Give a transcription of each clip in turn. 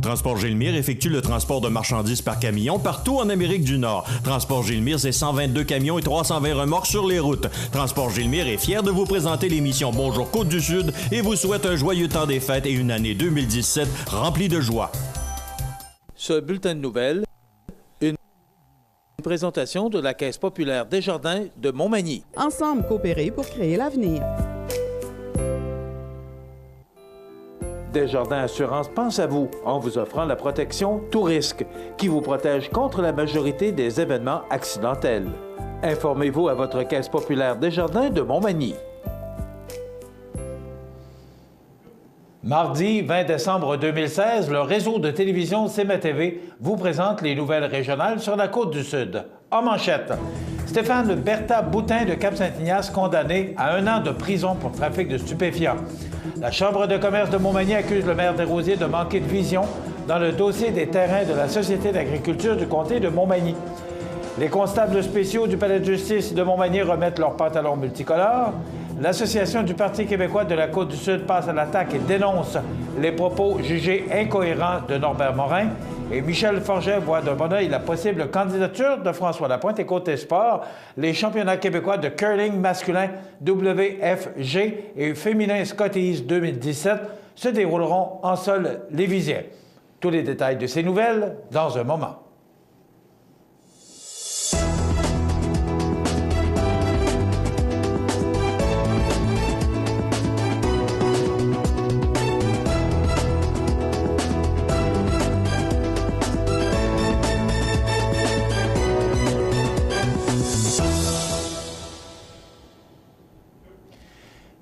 Transport Gilmire effectue le transport de marchandises par camion partout en Amérique du Nord. Transport Gilmire, c'est 122 camions et 320 remorques sur les routes. Transport Gilmire est fier de vous présenter l'émission Bonjour Côte-du-Sud et vous souhaite un joyeux temps des fêtes et une année 2017 remplie de joie. Ce bulletin de nouvelles, une présentation de la Caisse populaire Desjardins de Montmagny. Ensemble coopérer pour créer l'avenir. Desjardins Assurance pense à vous en vous offrant la protection Tout risque, qui vous protège contre la majorité des événements accidentels. Informez-vous à votre Caisse populaire Desjardins de Montmagny. Mardi 20 décembre 2016, le réseau de télévision CMA-TV vous présente les nouvelles régionales sur la Côte-du-Sud. En manchette, Stéphane Bertha-Boutin de Cap-Saint-Ignace condamné à 1 an de prison pour trafic de stupéfiants. La Chambre de commerce de Montmagny accuse le maire Desrosiers de manquer de vision dans le dossier des terrains de la Société d'agriculture du comté de Montmagny. Les constables spéciaux du Palais de justice de Montmagny remettent leurs pantalons multicolores. L'Association du Parti québécois de la Côte-du-Sud passe à l'attaque et dénonce les propos jugés incohérents de Norbert Morin. Et Michel Forget voit d'un bon œil la possible candidature de François Lapointe. Et côté sport, les championnats québécois de curling masculin WFG et féminin Scotties 2017 se dérouleront en sol lévisien. Tous les détails de ces nouvelles dans un moment.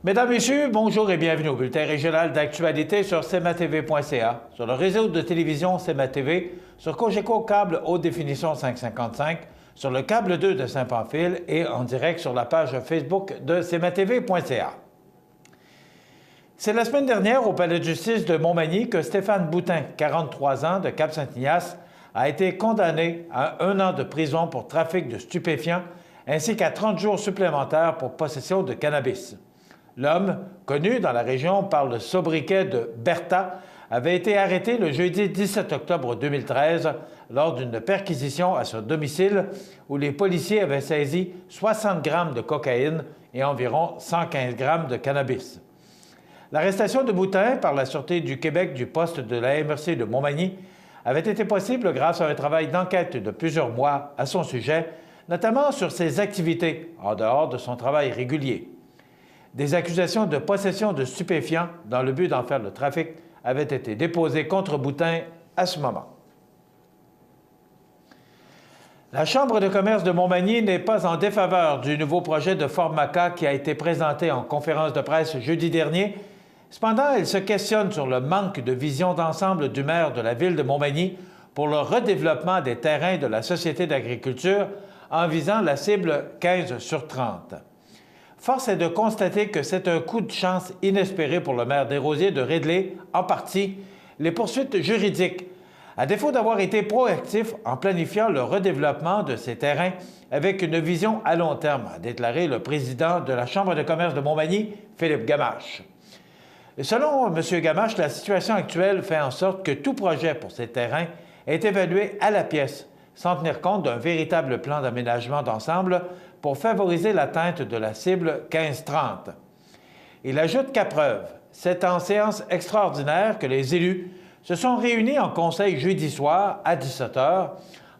Mesdames, Messieurs, bonjour et bienvenue au bulletin régional d'actualité sur cmatv.ca, sur le réseau de télévision CMA-TV, sur Cogeco Câble Haute Définition 555, sur le câble 2 de Saint-Pamphile et en direct sur la page Facebook de cmatv.ca. C'est la semaine dernière au Palais de justice de Montmagny que Stéphane Boutin, 43 ans, de Cap-Saint-Ignace, a été condamné à 1 an de prison pour trafic de stupéfiants ainsi qu'à 30 jours supplémentaires pour possession de cannabis. L'homme, connu dans la région par le sobriquet de Bertha, avait été arrêté le jeudi 17 octobre 2013 lors d'une perquisition à son domicile où les policiers avaient saisi 60 grammes de cocaïne et environ 115 grammes de cannabis. L'arrestation de Boutin par la Sûreté du Québec du poste de la MRC de Montmagny avait été possible grâce à un travail d'enquête de plusieurs mois à son sujet, notamment sur ses activités en dehors de son travail régulier. Des accusations de possession de stupéfiants dans le but d'en faire le trafic avaient été déposées contre Boutin à ce moment. La Chambre de commerce de Montmagny n'est pas en défaveur du nouveau projet de Formaca qui a été présenté en conférence de presse jeudi dernier. Cependant, elle se questionne sur le manque de vision d'ensemble du maire de la ville de Montmagny pour le redéveloppement des terrains de la Société d'agriculture en visant la cible 15 sur 30. Force est de constater que c'est un coup de chance inespéré pour le maire Desrosiers de régler, en partie, les poursuites juridiques, à défaut d'avoir été proactif en planifiant le redéveloppement de ces terrains avec une vision à long terme, a déclaré le président de la Chambre de commerce de Montmagny, Philippe Gamache. Selon M. Gamache, la situation actuelle fait en sorte que tout projet pour ces terrains est évalué à la pièce, sans tenir compte d'un véritable plan d'aménagement d'ensemble pour favoriser l'atteinte de la cible 15-30. Il ajoute qu'à preuve, c'est en séance extraordinaire que les élus se sont réunis en conseil jeudi soir à 17h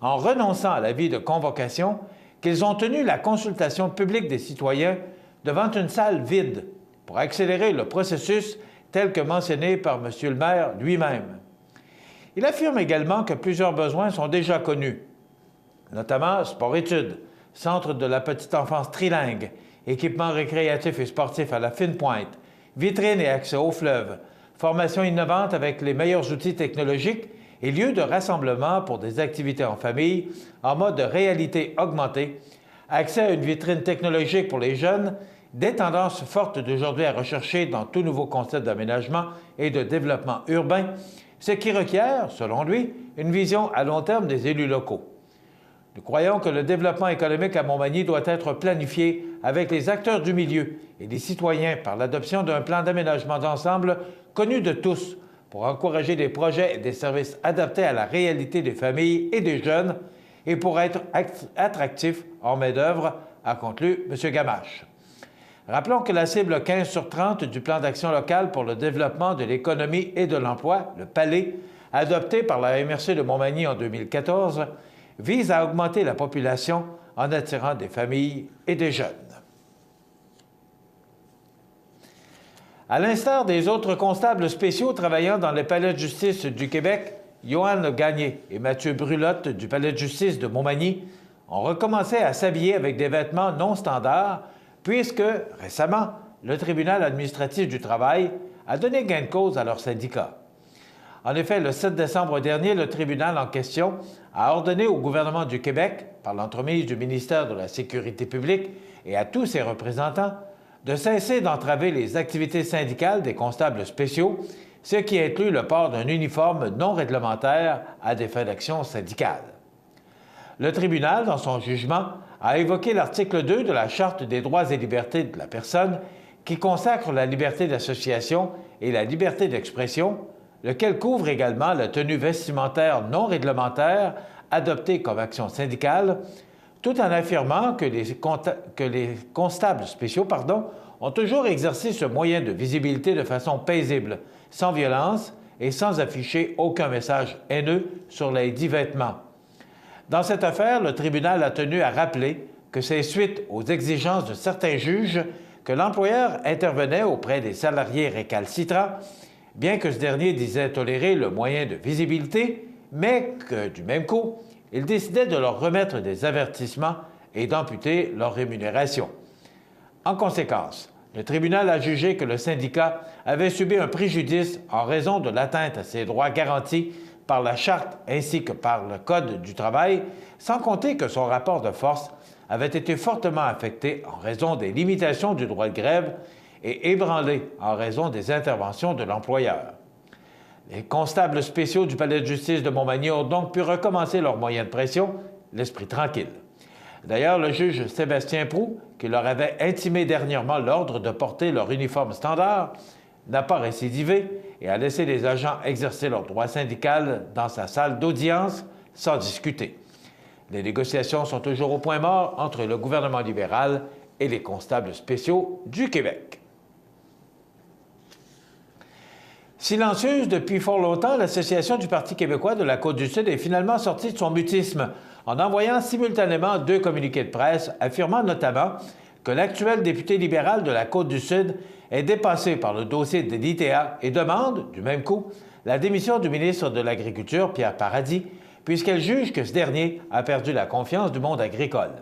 en renonçant à l'avis de convocation qu'ils ont tenu la consultation publique des citoyens devant une salle vide pour accélérer le processus tel que mentionné par M. le maire lui-même. Il affirme également que plusieurs besoins sont déjà connus, notamment sport-études, centre de la petite enfance trilingue, équipements récréatifs et sportifs à la fine pointe, vitrines et accès au fleuve, formation innovante avec les meilleurs outils technologiques et lieux de rassemblement pour des activités en famille en mode réalité augmentée, accès à une vitrine technologique pour les jeunes, des tendances fortes d'aujourd'hui à rechercher dans tout nouveau concept d'aménagement et de développement urbain, ce qui requiert, selon lui, une vision à long terme des élus locaux. Nous croyons que le développement économique à Montmagny doit être planifié avec les acteurs du milieu et les citoyens par l'adoption d'un plan d'aménagement d'ensemble connu de tous pour encourager des projets et des services adaptés à la réalité des familles et des jeunes et pour être attractifs en main-d'œuvre, a conclu M. Gamache. Rappelons que la cible 15 sur 30 du plan d'action local pour le développement de l'économie et de l'emploi, le PALÉ, adopté par la MRC de Montmagny en 2014, vise à augmenter la population en attirant des familles et des jeunes. À l'instar des autres constables spéciaux travaillant dans le palais de justice du Québec, Joanne Gagné et Mathieu Brulotte du palais de justice de Montmagny ont recommencé à s'habiller avec des vêtements non standards puisque, récemment, le tribunal administratif du travail a donné gain de cause à leur syndicat. En effet, le 7 décembre dernier, le tribunal en question a ordonné au gouvernement du Québec, par l'entremise du ministère de la Sécurité publique et à tous ses représentants, de cesser d'entraver les activités syndicales des constables spéciaux, ce qui inclut le port d'un uniforme non réglementaire à des fins d'action syndicale. Le tribunal, dans son jugement, a évoqué l'article 2 de la Charte des droits et libertés de la personne qui consacre la liberté d'association et la liberté d'expression, lequel couvre également la tenue vestimentaire non réglementaire adoptée comme action syndicale, tout en affirmant que les constables spéciaux ont toujours exercé ce moyen de visibilité de façon paisible, sans violence et sans afficher aucun message haineux sur les dits vêtements. Dans cette affaire, le tribunal a tenu à rappeler que c'est suite aux exigences de certains juges que l'employeur intervenait auprès des salariés récalcitrants, bien que ce dernier disait tolérer le moyen de visibilité, mais que, du même coup, il décidait de leur remettre des avertissements et d'amputer leur rémunération. En conséquence, le tribunal a jugé que le syndicat avait subi un préjudice en raison de l'atteinte à ses droits garantis par la Charte ainsi que par le Code du travail, sans compter que son rapport de force avait été fortement affecté en raison des limitations du droit de grève et ébranlé en raison des interventions de l'employeur. Les constables spéciaux du palais de justice de Montmagny ont donc pu recommencer leur moyen de pression, l'esprit tranquille. D'ailleurs, le juge Sébastien Proulx, qui leur avait intimé dernièrement l'ordre de porter leur uniforme standard, n'a pas récidivé et a laissé les agents exercer leur droit syndical dans sa salle d'audience sans discuter. Les négociations sont toujours au point mort entre le gouvernement libéral et les constables spéciaux du Québec. Silencieuse depuis fort longtemps, l'Association du Parti québécois de la Côte-du-Sud est finalement sortie de son mutisme en envoyant simultanément 2 communiqués de presse affirmant notamment que l'actuel député libéral de la Côte-du-Sud est dépassé par le dossier de l'ITA et demande, du même coup, la démission du ministre de l'Agriculture, Pierre Paradis, puisqu'elle juge que ce dernier a perdu la confiance du monde agricole.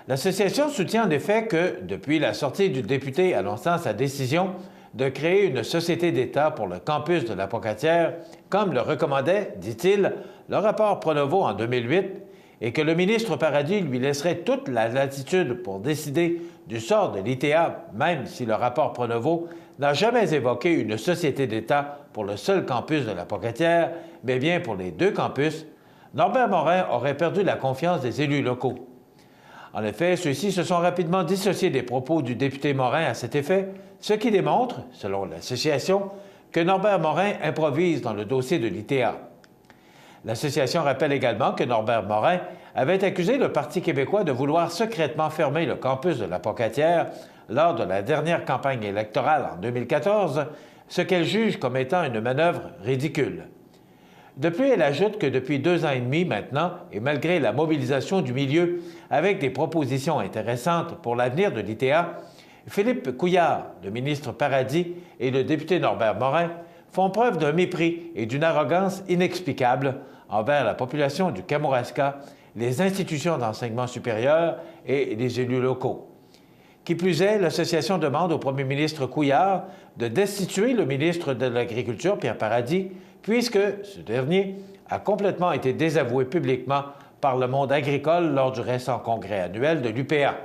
L'association soutient en effet que, depuis la sortie du député annonçant sa décision de créer une société d'État pour le campus de la Pocatière, comme le recommandait, dit-il, le rapport Pronovo en 2008, et que le ministre Paradis lui laisserait toute la latitude pour décider du sort de l'ITA, même si le rapport Pronovo n'a jamais évoqué une société d'État pour le seul campus de la Pocatière, mais bien pour les 2 campus, Norbert Morin aurait perdu la confiance des élus locaux. En effet, ceux-ci se sont rapidement dissociés des propos du député Morin à cet effet, ce qui démontre, selon l'association, que Norbert Morin improvise dans le dossier de l'ITA. L'association rappelle également que Norbert Morin avait accusé le Parti québécois de vouloir secrètement fermer le campus de la Pocatière lors de la dernière campagne électorale en 2014, ce qu'elle juge comme étant une manœuvre ridicule. De plus, elle ajoute que depuis 2 ans et demi maintenant, et malgré la mobilisation du milieu avec des propositions intéressantes pour l'avenir de l'ITA, Philippe Couillard, le ministre Paradis et le député Norbert Morin font preuve d'un mépris et d'une arrogance inexplicables envers la population du Kamouraska, les institutions d'enseignement supérieur et les élus locaux. Qui plus est, l'association demande au premier ministre Couillard de destituer le ministre de l'Agriculture, Pierre Paradis, puisque ce dernier a complètement été désavoué publiquement par le monde agricole lors du récent congrès annuel de l'UPA.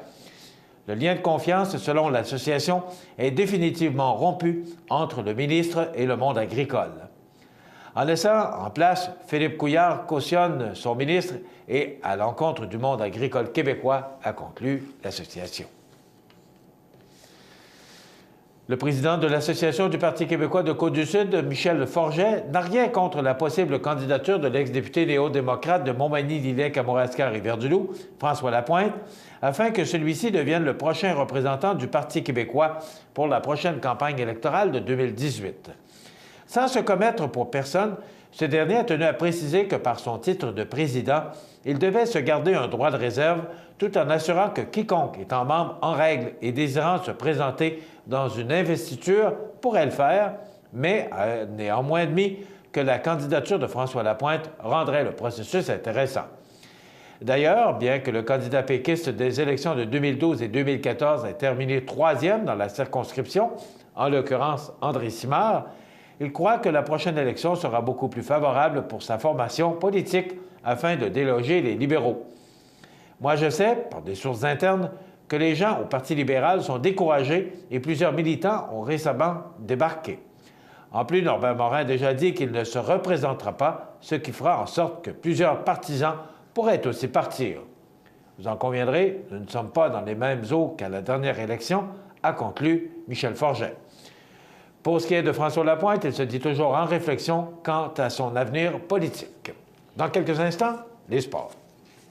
Le lien de confiance, selon l'association, est définitivement rompu entre le ministre et le monde agricole. En laissant en place, Philippe Couillard cautionne son ministre et à l'encontre du monde agricole québécois, a conclu l'association. Le président de l'Association du Parti québécois de Côte-du-Sud, Michel Forget, n'a rien contre la possible candidature de l'ex-député néo-démocrate de Montmagny-Lillec-Kamouraska-Rivière-du-Loup, François Lapointe, afin que celui-ci devienne le prochain représentant du Parti québécois pour la prochaine campagne électorale de 2018. Sans se commettre pour personne, ce dernier a tenu à préciser que par son titre de président, il devait se garder un droit de réserve tout en assurant que quiconque étant membre en règle et désirant se présenter dans une investiture pourrait le faire, mais a néanmoins admis que la candidature de François Lapointe rendrait le processus intéressant. D'ailleurs, bien que le candidat péquiste des élections de 2012 et 2014 ait terminé troisième dans la circonscription, en l'occurrence André Simard, il croit que la prochaine élection sera beaucoup plus favorable pour sa formation politique afin de déloger les libéraux. Moi, je sais, par des sources internes, que les gens au Parti libéral sont découragés et plusieurs militants ont récemment débarqué. En plus, Norbert Morin a déjà dit qu'il ne se représentera pas, ce qui fera en sorte que plusieurs partisans pourraient aussi partir. Vous en conviendrez, nous ne sommes pas dans les mêmes eaux qu'à la dernière élection, a conclu Michel Forget. Pour ce qui est de François Lapointe, il se dit toujours en réflexion quant à son avenir politique. Dans quelques instants, les sports.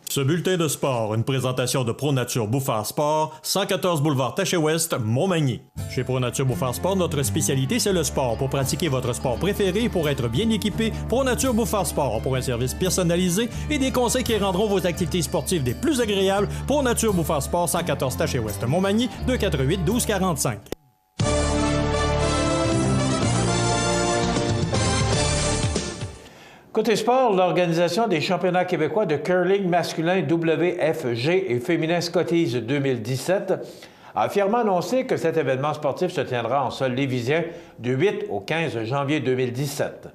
Ce bulletin de sport, une présentation de ProNature Bouffard Sport, 114 boulevard Taché-Ouest, Montmagny. Chez ProNature Bouffard Sport, notre spécialité, c'est le sport. Pour pratiquer votre sport préféré et pour être bien équipé, ProNature Bouffard Sport pour un service personnalisé et des conseils qui rendront vos activités sportives des plus agréables. ProNature Bouffard Sport, 114 Taché-Ouest, Montmagny, 248-1245. Côté sport, l'organisation des championnats québécois de curling masculin WFG et féminin Scotties 2017 a fièrement annoncé que cet événement sportif se tiendra en sol lévisien du 8 au 15 janvier 2017.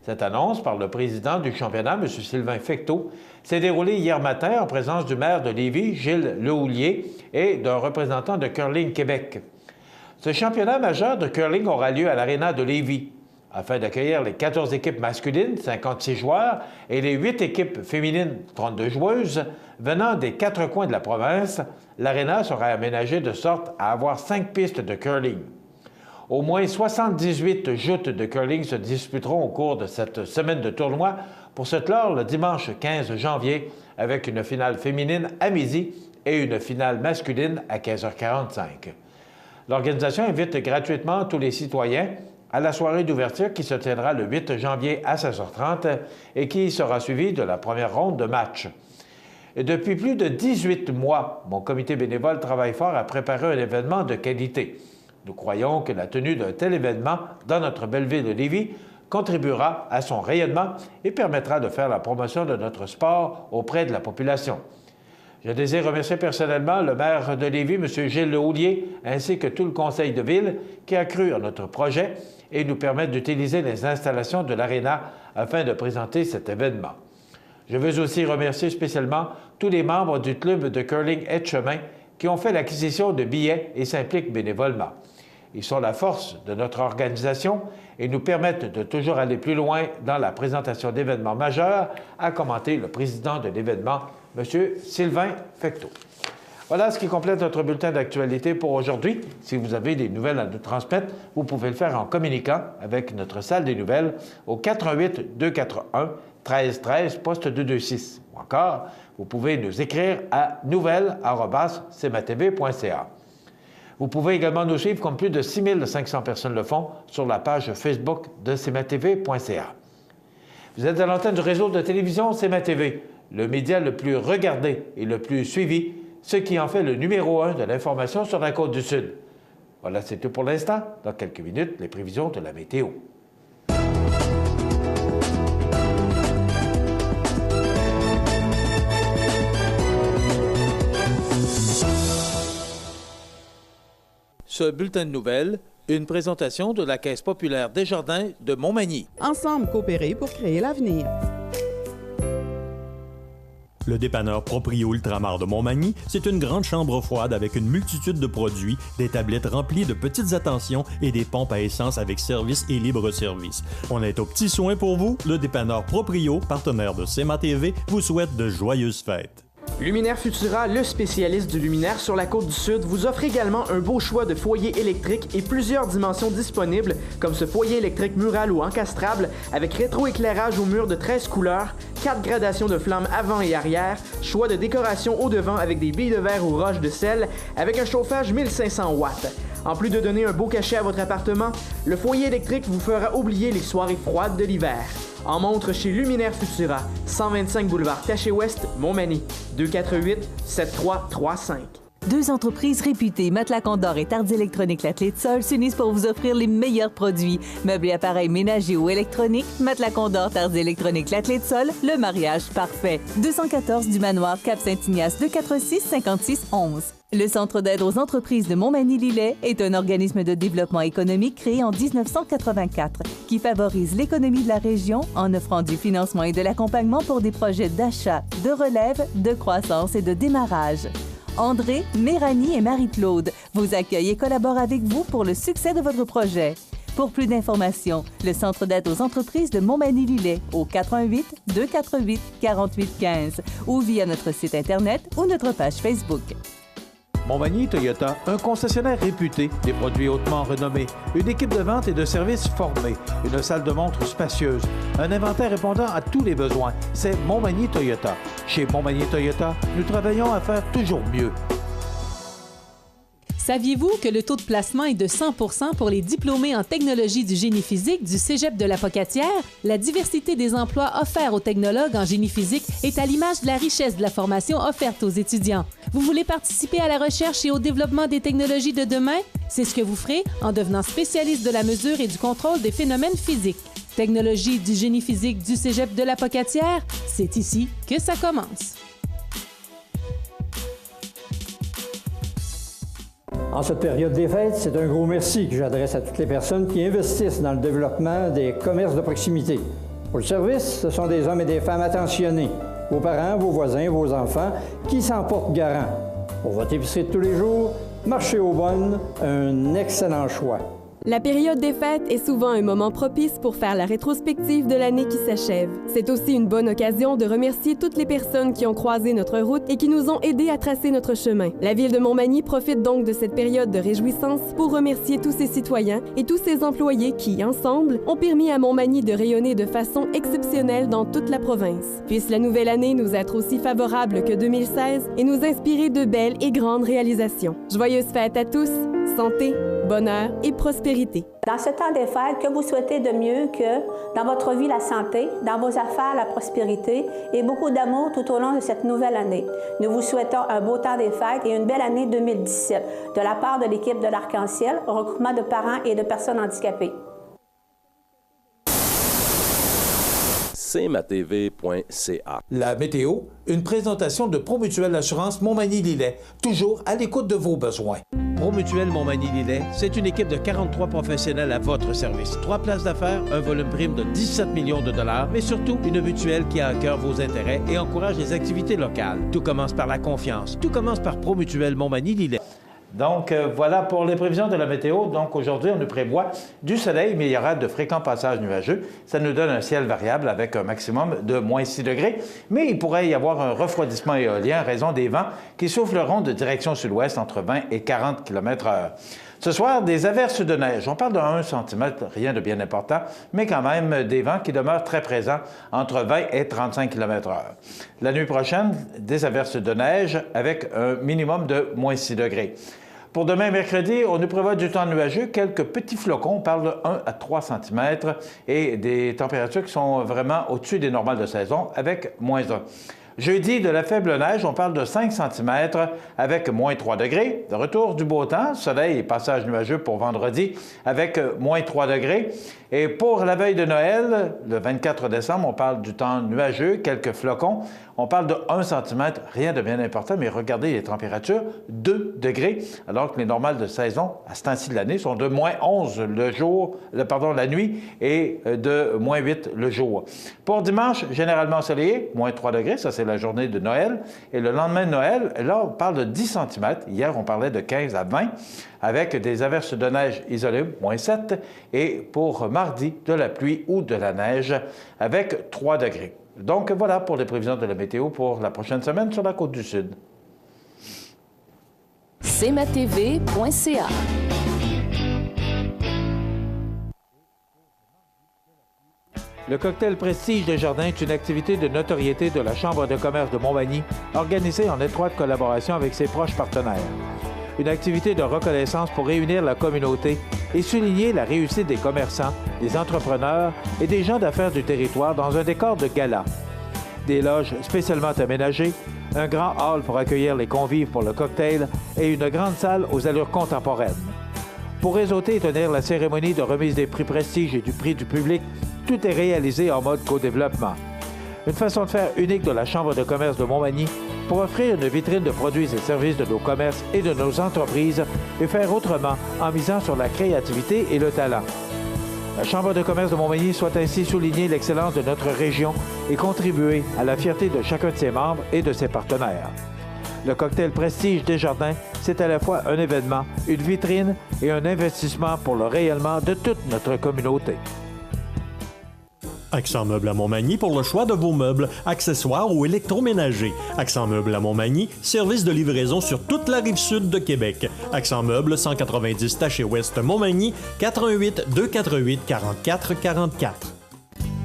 Cette annonce par le président du championnat, M. Sylvain Fecteau, s'est déroulée hier matin en présence du maire de Lévis, Gilles Lehoulier, et d'un représentant de Curling Québec. Ce championnat majeur de curling aura lieu à l'Aréna de Lévis, afin d'accueillir les 14 équipes masculines, 56 joueurs, et les 8 équipes féminines, 32 joueuses, venant des 4 coins de la province. L'aréna sera aménagée de sorte à avoir 5 pistes de curling. Au moins 78 joutes de curling se disputeront au cours de cette semaine de tournoi pour se clore le dimanche 15 janvier avec une finale féminine à midi et une finale masculine à 15h45. L'organisation invite gratuitement tous les citoyens à la soirée d'ouverture qui se tiendra le 8 janvier à 16h30 et qui sera suivie de la première ronde de match. Et depuis plus de 18 mois, mon comité bénévole travaille fort à préparer un événement de qualité. Nous croyons que la tenue d'un tel événement dans notre belle ville de Lévis contribuera à son rayonnement et permettra de faire la promotion de notre sport auprès de la population. Je désire remercier personnellement le maire de Lévis, M. Gilles Lehoulier, ainsi que tout le conseil de ville qui a cru en notre projet et nous permettre d'utiliser les installations de l'Aréna afin de présenter cet événement. Je veux aussi remercier spécialement tous les membres du club de curling Etchemin qui ont fait l'acquisition de billets et s'impliquent bénévolement. Ils sont la force de notre organisation et nous permettent de toujours aller plus loin dans la présentation d'événements majeurs, a commenté le président de l'événement, M. Sylvain Fecteau. Voilà ce qui complète notre bulletin d'actualité pour aujourd'hui. Si vous avez des nouvelles à nous transmettre, vous pouvez le faire en communiquant avec notre salle des nouvelles au 418-241-1313, poste 226. Ou encore, vous pouvez nous écrire à nouvelles@cmatv.ca. Vous pouvez également nous suivre, comme plus de 6500 personnes le font, sur la page Facebook de cmatv.ca. Vous êtes à l'antenne du réseau de télévision CMA-TV, le média le plus regardé et le plus suivi, ce qui en fait le numéro 1 de l'information sur la Côte-du-Sud. Voilà, c'est tout pour l'instant. Dans quelques minutes, les prévisions de la météo. Ce bulletin de nouvelles, une présentation de la Caisse populaire Desjardins de Montmagny. Ensemble coopérer pour créer l'avenir. Le dépanneur Proprio Ultramar de Montmagny, c'est une grande chambre froide avec une multitude de produits, des tablettes remplies de petites attentions et des pompes à essence avec service et libre-service. On est aux petits soins pour vous. Le dépanneur Proprio, partenaire de CMA-TV, vous souhaite de joyeuses fêtes. Luminaire Futura, le spécialiste du luminaire sur la Côte-du-Sud, vous offre également un beau choix de foyers électriques et plusieurs dimensions disponibles, comme ce foyer électrique mural ou encastrable avec rétroéclairage au mur de 13 couleurs, 4 gradations de flammes avant et arrière, choix de décoration au devant avec des billes de verre ou roches de sel, avec un chauffage 1500 watts. En plus de donner un beau cachet à votre appartement, le foyer électrique vous fera oublier les soirées froides de l'hiver. En montre chez Luminaire Futura, 125 boulevard Taché-Ouest, Montmagny, 248-7335. Deux entreprises réputées, Matelas Condor et Tardy Électronique La Clé de Sol, s'unissent pour vous offrir les meilleurs produits. Meubles et appareils ménagers ou électroniques, Matelas Condor, Tardy Électronique La Clé de Sol, le mariage parfait. 214 du manoir Cap-Saint-Ignace, 246-5611. Le Centre d'aide aux entreprises de Montmagny-Lillet est un organisme de développement économique créé en 1984 qui favorise l'économie de la région en offrant du financement et de l'accompagnement pour des projets d'achat, de relève, de croissance et de démarrage. André, Méranie et Marie-Claude vous accueillent et collaborent avec vous pour le succès de votre projet. Pour plus d'informations, le Centre d'aide aux entreprises de Montmagny-Lillet au 418-248-4815 ou via notre site Internet ou notre page Facebook. Montmagny Toyota, un concessionnaire réputé, des produits hautement renommés, une équipe de vente et de services formée, une salle de montre spacieuse, un inventaire répondant à tous les besoins. C'est Montmagny Toyota. Chez Montmagny Toyota, nous travaillons à faire toujours mieux. Saviez-vous que le taux de placement est de 100 % pour les diplômés en technologie du génie physique du Cégep de la Pocatière? La diversité des emplois offerts aux technologues en génie physique est à l'image de la richesse de la formation offerte aux étudiants. Vous voulez participer à la recherche et au développement des technologies de demain? C'est ce que vous ferez en devenant spécialiste de la mesure et du contrôle des phénomènes physiques. Technologie du génie physique du Cégep de la Pocatière, c'est ici que ça commence. En cette période des fêtes, c'est un gros merci que j'adresse à toutes les personnes qui investissent dans le développement des commerces de proximité. Pour le service, ce sont des hommes et des femmes attentionnés, vos parents, vos voisins, vos enfants, qui s'en portent garant. Pour votre épicerie de tous les jours, Marché aux Bonnes, un excellent choix. La période des fêtes est souvent un moment propice pour faire la rétrospective de l'année qui s'achève. C'est aussi une bonne occasion de remercier toutes les personnes qui ont croisé notre route et qui nous ont aidés à tracer notre chemin. La ville de Montmagny profite donc de cette période de réjouissance pour remercier tous ses citoyens et tous ses employés qui, ensemble, ont permis à Montmagny de rayonner de façon exceptionnelle dans toute la province. Puisse la nouvelle année nous être aussi favorable que 2016 et nous inspirer de belles et grandes réalisations. Joyeuses fêtes à tous, santé, bonheur et prospérité. Dans ce temps des fêtes, que vous souhaitez de mieux que dans votre vie la santé, dans vos affaires la prospérité et beaucoup d'amour tout au long de cette nouvelle année. Nous vous souhaitons un beau temps des fêtes et une belle année 2017 de la part de l'équipe de l'Arc-en-Ciel, au regroupement de parents et de personnes handicapées. cmatv.ca. La météo, une présentation de Promutuelle Assurance Montmagny-Lillet, toujours à l'écoute de vos besoins. Promutuelle Montmagny-Lillet, c'est une équipe de 43 professionnels à votre service. 3 places d'affaires, un volume prime de 17 millions de dollars, mais surtout une mutuelle qui a à cœur vos intérêts et encourage les activités locales. Tout commence par la confiance. Tout commence par Promutuelle Montmagny-Lillet. Donc, voilà pour les prévisions de la météo. Donc, aujourd'hui, on nous prévoit du soleil, mais il y aura de fréquents passages nuageux. Ça nous donne un ciel variable avec un maximum de moins 6 degrés. Mais il pourrait y avoir un refroidissement éolien en raison des vents qui souffleront de direction sud-ouest entre 20 et 40 km/h. Ce soir, des averses de neige. On parle de 1 cm, rien de bien important, mais quand même des vents qui demeurent très présents entre 20 et 35 km/h. La nuit prochaine, des averses de neige avec un minimum de moins 6 degrés. Pour demain, mercredi, on nous prévoit du temps nuageux, quelques petits flocons, on parle de 1 à 3 cm, et des températures qui sont vraiment au-dessus des normales de saison, avec moins 1. Jeudi, de la faible neige, on parle de 5 cm avec moins 3 degrés. De retour du beau temps, soleil et passage nuageux pour vendredi avec moins 3 degrés. Et pour la veille de Noël, le 24 décembre, on parle du temps nuageux, quelques flocons. On parle de 1 cm, rien de bien important, mais regardez les températures, 2 degrés, alors que les normales de saison, à ce temps-ci de l'année, sont de moins 11 la nuit et de moins 8 le jour. Pour dimanche, généralement ensoleillé, moins 3 degrés, ça c'est la journée de Noël. Et le lendemain de Noël, là, on parle de 10 cm. Hier, on parlait de 15 à 20, avec des averses de neige isolées, moins 7. Et pour mardi, de la pluie ou de la neige, avec 3 degrés. Donc voilà pour les prévisions de la météo pour la prochaine semaine sur la Côte-du-Sud. cmatv.ca. Le cocktail Prestige Desjardins est une activité de notoriété de la Chambre de commerce de Montmagny, organisée en étroite collaboration avec ses proches partenaires. Une activité de reconnaissance pour réunir la communauté et souligner la réussite des commerçants, des entrepreneurs et des gens d'affaires du territoire dans un décor de gala. Des loges spécialement aménagées, un grand hall pour accueillir les convives pour le cocktail et une grande salle aux allures contemporaines. Pour réseauter et tenir la cérémonie de remise des prix Prestige et du prix du public, tout est réalisé en mode co-développement. Une façon de faire unique de la Chambre de commerce de Montmagny pour offrir une vitrine de produits et services de nos commerces et de nos entreprises et faire autrement en misant sur la créativité et le talent. La Chambre de commerce de Montmagny souhaite ainsi souligner l'excellence de notre région et contribuer à la fierté de chacun de ses membres et de ses partenaires. Le cocktail Prestige Desjardins, c'est à la fois un événement, une vitrine et un investissement pour le rayonnement de toute notre communauté. Accent Meubles à Montmagny pour le choix de vos meubles, accessoires ou électroménagers. Accent Meubles à Montmagny, service de livraison sur toute la rive sud de Québec. Accent Meubles, 190 Taché Ouest Montmagny, 88 248 44 44.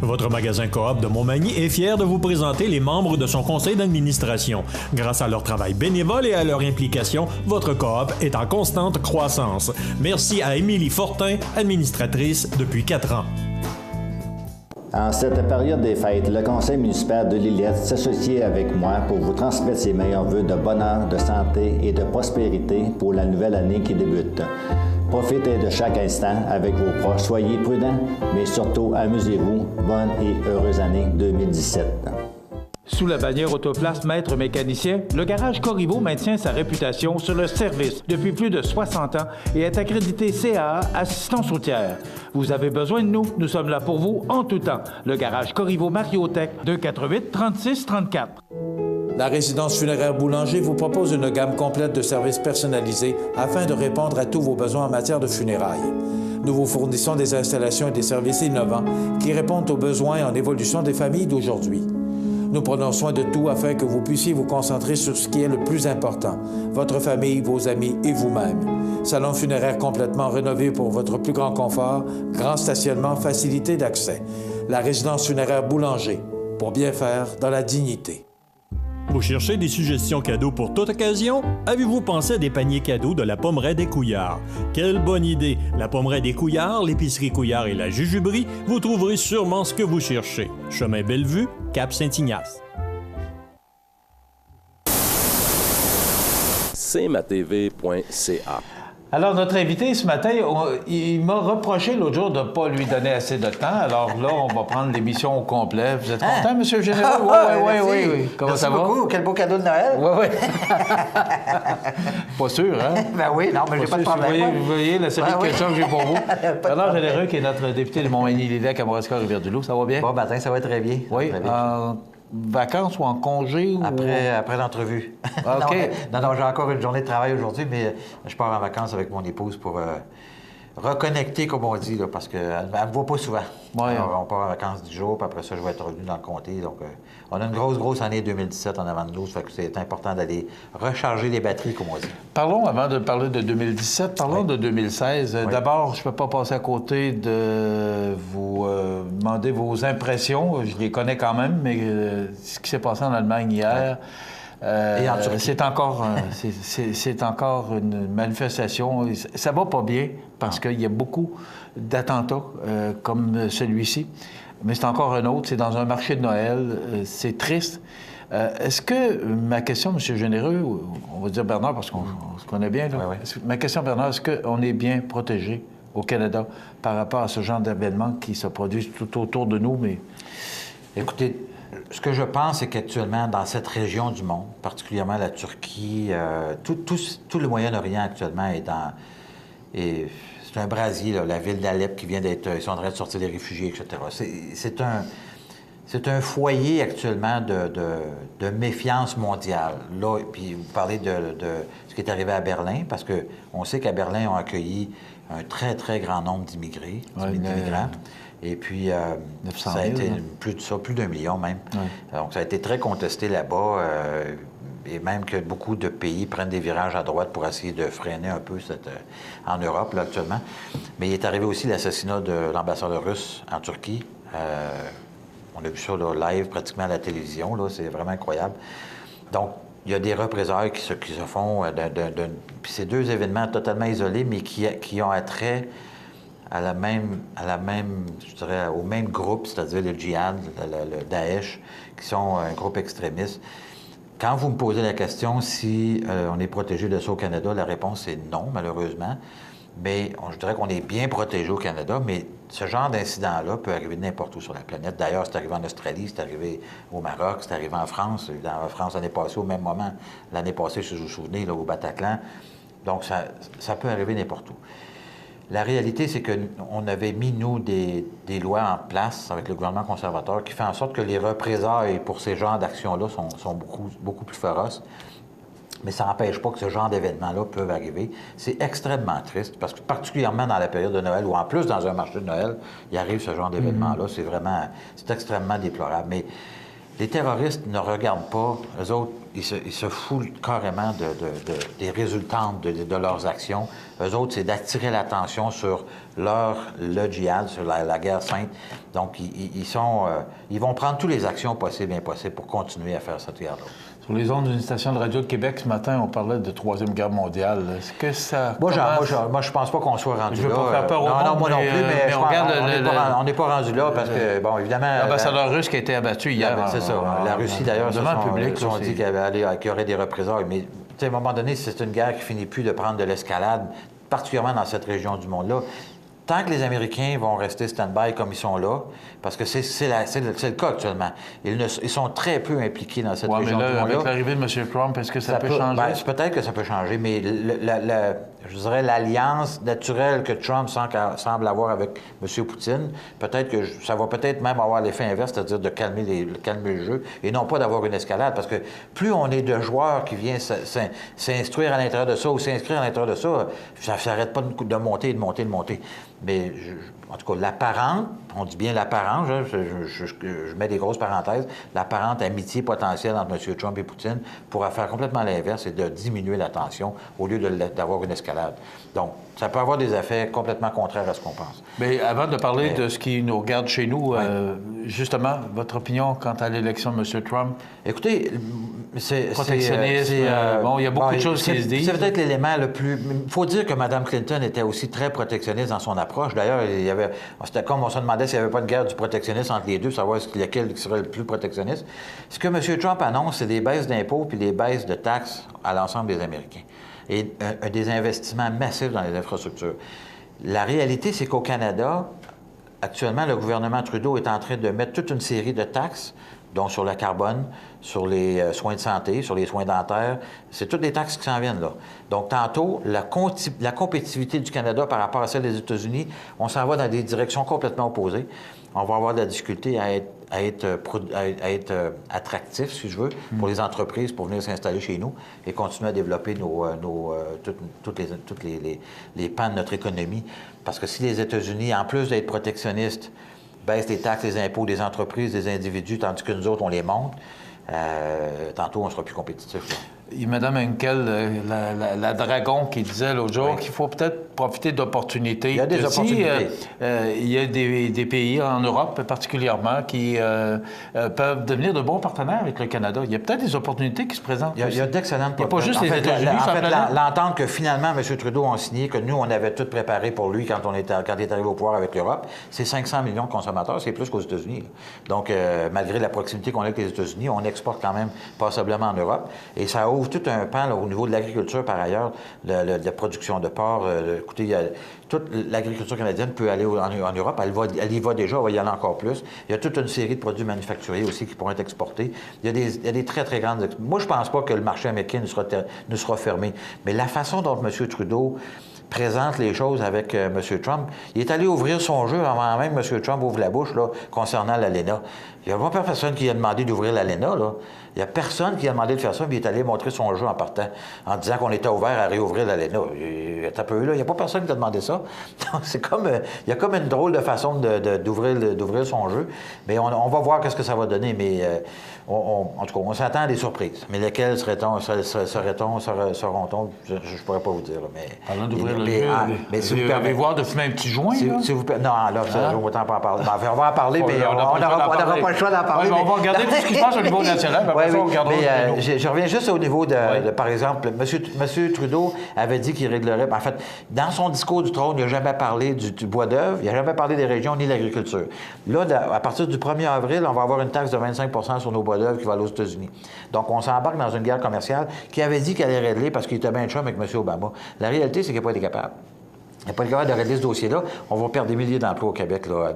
Votre magasin Coop de Montmagny est fier de vous présenter les membres de son conseil d'administration. Grâce à leur travail bénévole et à leur implication, votre Coop est en constante croissance. Merci à Émilie Fortin, administratrice depuis 4 ans. En cette période des fêtes, le conseil municipal de Lillette s'associe avec moi pour vous transmettre ses meilleurs vœux de bonheur, de santé et de prospérité pour la nouvelle année qui débute. Profitez de chaque instant avec vos proches, soyez prudents, mais surtout amusez-vous. Bonne et heureuse année 2017. Sous la bannière Autoplace Maître Mécanicien, le garage Corriveau maintient sa réputation sur le service depuis plus de 60 ans et est accrédité CAA Assistance routière. Vous avez besoin de nous, nous sommes là pour vous en tout temps. Le garage Corriveau Mariotech, 248 36 34. La résidence funéraire Boulanger vous propose une gamme complète de services personnalisés afin de répondre à tous vos besoins en matière de funérailles. Nous vous fournissons des installations et des services innovants qui répondent aux besoins en évolution des familles d'aujourd'hui. Nous prenons soin de tout afin que vous puissiez vous concentrer sur ce qui est le plus important, votre famille, vos amis et vous-même. Salon funéraire complètement rénové pour votre plus grand confort, grand stationnement, facilité d'accès. La résidence funéraire Boulanger, pour bien faire dans la dignité. Vous cherchez des suggestions cadeaux pour toute occasion? Avez-vous pensé à des paniers cadeaux de la Pommeraie des Couillards? Quelle bonne idée! La Pommeraie des Couillards, l'épicerie Couillard et la Jujubrie, vous trouverez sûrement ce que vous cherchez. Chemin Bellevue, Cap Saint-Ignace. cmatv.ca. Alors, notre invité ce matin, il m'a reproché l'autre jour de ne pas lui donner assez de temps. Alors là, on va prendre l'émission au complet. Vous êtes content, M. le Général? Oui. Comment merci ça va? Beaucoup. Quel beau cadeau de Noël. Oui. Pas sûr, hein? Ben oui, non, mais j'ai pas de problème. Vous voyez la série de questions que j'ai pour vous. Bernard Généreux, qui est notre député de Montmagny-Lillec, Kamouraska, Rivière-du-Loup. Ça va bien? Bon matin, ça va très bien. Oui. En vacances ou en congé? Après l'entrevue. OK. Non, j'ai encore une journée de travail aujourd'hui, mais je pars en vacances avec mon épouse pour reconnecter, comme on dit, là, parce qu'elle ne me voit pas souvent. Ouais. Alors, on part en vacances 10 jours, puis après ça, je vais être revenu dans le comté. Donc, on a une grosse année 2017 en avant de nous, ça fait que c'est important d'aller recharger les batteries, comme on dit. Parlons, avant de parler de 2017, parlons de 2016. Oui. D'abord, je ne peux pas passer à côté de vous demander vos impressions. Je les connais quand même, mais ce qui s'est passé en Allemagne hier... c'est encore une manifestation. Ça va pas bien parce qu'il y a beaucoup d'attentats comme celui-ci. Mais c'est encore un autre. C'est dans un marché de Noël. C'est triste. Est-ce que, ma question, M. Généreux, on va dire Bernard parce qu'on se connaît bien, là. Oui. Ma question, Bernard, est-ce qu'on est bien protégé au Canada par rapport à ce genre d'événements qui se produisent tout autour de nous? Mais écoutez, ce que je pense, c'est qu'actuellement, dans cette région du monde, particulièrement la Turquie, tout le Moyen-Orient actuellement c'est un brasier, là, la ville d'Alep qui vient d'être... Ils sont en train de sortir des réfugiés, etc. C'est un foyer actuellement de méfiance mondiale. Là, puis vous parlez de ce qui est arrivé à Berlin, parce qu'on sait qu'à Berlin, on a accueilli un très, très grand nombre d'immigrés, d'immigrants. Et puis, 900 ça a 000, été hein? plus d'1 million même. Oui. Donc, ça a été très contesté là-bas. Et même que beaucoup de pays prennent des virages à droite pour essayer de freiner un peu en Europe, là, actuellement. Mais il est arrivé aussi l'assassinat de l'ambassadeur russe en Turquie. On a vu ça là, live pratiquement à la télévision. Là, c'est vraiment incroyable. Donc, il y a des représailles qui se font. Puis c'est deux événements totalement isolés, mais qui ont attrait à la même, je dirais, au même groupe, c'est-à-dire le djihad, le Daesh, qui sont un groupe extrémiste. Quand vous me posez la question si on est protégé de ça au Canada, la réponse est non, malheureusement. Mais je dirais qu'on est bien protégé au Canada, mais ce genre d'incident-là peut arriver n'importe où sur la planète. D'ailleurs, c'est arrivé en Australie, c'est arrivé au Maroc, c'est arrivé en France. En France, l'année passée, au même moment, l'année passée, si vous vous souvenez, là, au Bataclan. Donc, ça peut arriver n'importe où. La réalité, c'est qu'on avait mis, nous, des lois en place avec le gouvernement conservateur qui fait en sorte que les représailles pour ces genres d'actions-là sont beaucoup plus féroces. Mais ça n'empêche pas que ce genre d'événements-là peuvent arriver. C'est extrêmement triste, parce que particulièrement dans la période de Noël, ou en plus dans un marché de Noël, il arrive ce genre d'événements-là. C'est extrêmement déplorable. Mais les terroristes ne regardent pas, eux autres, ils se foutent carrément des résultats de leurs actions. Eux autres, c'est d'attirer l'attention sur le djihad, sur la guerre sainte. Donc, ils vont prendre toutes les actions possibles et impossibles pour continuer à faire cette guerre-là. Sur les ondes d'une station de radio de Québec, ce matin, on parlait de Troisième Guerre mondiale. Est-ce que ça... Moi, je pense pas qu'on soit rendu là. Je veux pas faire peur au monde, non, moi non plus, mais on n'est pas rendu là parce que, bon, évidemment... L'ambassadeur russe qui a été abattu hier. C'est ça. La Russie, d'ailleurs, se sont dit qu'il y aurait des représailles. Mais, à un moment donné, c'est une guerre qui finit plus de prendre de l'escalade, particulièrement dans cette région du monde-là. Tant que les Américains vont rester stand-by comme ils sont là, parce que c'est le cas actuellement, ils sont très peu impliqués dans cette région du monde-là. Avec l'arrivée de M. Trump, est-ce que ça peut changer? Peut-être que ça peut changer, mais je dirais l'alliance naturelle que Trump semble avoir avec M. Poutine, peut-être que ça va peut-être même avoir l'effet inverse, c'est-à-dire de calmer le jeu, et non pas d'avoir une escalade, parce que plus on est de joueurs qui viennent s'instruire à l'intérieur de ça ou s'inscrire à l'intérieur de ça, ça n'arrête pas de monter, de monter, de monter. Mais, en tout cas, l'apparente, on dit bien l'apparente, je mets des grosses parenthèses, l'apparente amitié potentielle entre M. Trump et Poutine pourra faire complètement l'inverse et de diminuer la tension au lieu d'avoir une escalade. Donc, ça peut avoir des effets complètement contraires à ce qu'on pense. Mais avant de parler de ce qui nous regarde chez nous, justement, votre opinion quant à l'élection de M. Trump? Écoutez, protectionnisme, il y a beaucoup de choses qui se disent. C'est peut-être l'élément le plus... Il faut dire que Mme Clinton était aussi très protectionniste dans son approche. D'ailleurs, c'était comme on se demandait s'il n'y avait pas de guerre du protectionnisme entre les deux, savoir lequel serait le plus protectionniste. Ce que M. Trump annonce, c'est des baisses d'impôts puis des baisses de taxes à l'ensemble des Américains. Et des investissements massifs dans les infrastructures. La réalité, c'est qu'au Canada, actuellement, le gouvernement Trudeau est en train de mettre toute une série de taxes, dont sur le carbone, sur les soins de santé, sur les soins dentaires. C'est toutes les taxes qui s'en viennent là. Donc, tantôt, la compétitivité du Canada par rapport à celle des États-Unis, on s'en va dans des directions complètement opposées. On va avoir de la difficulté à être attractif, si je veux, pour les entreprises pour venir s'installer chez nous et continuer à développer toutes les pans de notre économie. Parce que si les États-Unis, en plus d'être protectionnistes, baissent les taxes, les impôts des entreprises, des individus, tandis que nous autres, on les monte, tantôt, on sera plus compétitif. Là. Il y a Mme Henkel, la dragon, qui disait l'autre jour qu'il faut peut-être profiter d'opportunités. Il y a des opportunités. Il y a des pays en Europe particulièrement qui peuvent devenir de bons partenaires avec le Canada. Il y a peut-être des opportunités qui se présentent. Il y a d'excellentes opportunités. Il n'y a pas juste les États-Unis sur la planète. L'entente que finalement M. Trudeau a signée, que nous, on avait tout préparé pour lui quand il est arrivé au pouvoir avec l'Europe, c'est 500 millions de consommateurs, c'est plus qu'aux États-Unis. Donc, malgré la proximité qu'on a avec les États-Unis, on exporte quand même passablement en Europe. Et ça ouvre tout un pan là, au niveau de l'agriculture, par ailleurs, de production de porc. Écoutez, toute l'agriculture canadienne peut aller en Europe. Elle y va déjà, on va y aller encore plus. Il y a toute une série de produits manufacturiers aussi qui pourront être exportés. Il y a des très, très grandes... Moi, je ne pense pas que le marché américain ne sera fermé. Mais la façon dont M. Trudeau présente les choses avec M. Trump, il est allé ouvrir son jeu avant même que M. Trump ouvre la bouche là, concernant l'ALENA. Il n'y a pas personne qui a demandé d'ouvrir l'ALENA, là. Il n'y a personne qui a demandé de faire ça, puis il est allé montrer son jeu en partant, en disant qu'on était ouvert à réouvrir l'ALENA. Il n'y a pas personne qui a demandé ça. C'est comme, il y a comme une drôle de façon d'ouvrir son jeu. Mais on va voir ce que ça va donner. Mais en tout cas, on s'attend à des surprises. Mais lesquelles seront-on? Seront-on? Je ne pourrais pas vous dire. Là, mais, parlant d'ouvrir le jeu, mais si vous permettez voir de fumer un petit joint, là? Si vous, non, là, je ne autant pas en parler. Ben, on va en parler, mais on n'aura pas le choix d'en parler. Ouais, mais on va regarder tout ce qui se passe au niveau national. Je reviens juste au niveau de par exemple, M. Trudeau avait dit qu'il réglerait. En fait, dans son discours du trône, il n'a jamais parlé du bois d'œuvre, il n'a jamais parlé des régions ni de l'agriculture. Là, à partir du 1er avril, on va avoir une taxe de 25 sur nos bois d'œuvre qui va aller aux États-Unis. Donc, on s'embarque dans une guerre commerciale qui avait dit qu'elle allait régler parce qu'il était bien chum avec M. Obama. La réalité, c'est qu'il n'a pas été capable. Il n'y a pas le capable de régler ce dossier-là. On va perdre des milliers d'emplois au Québec, là,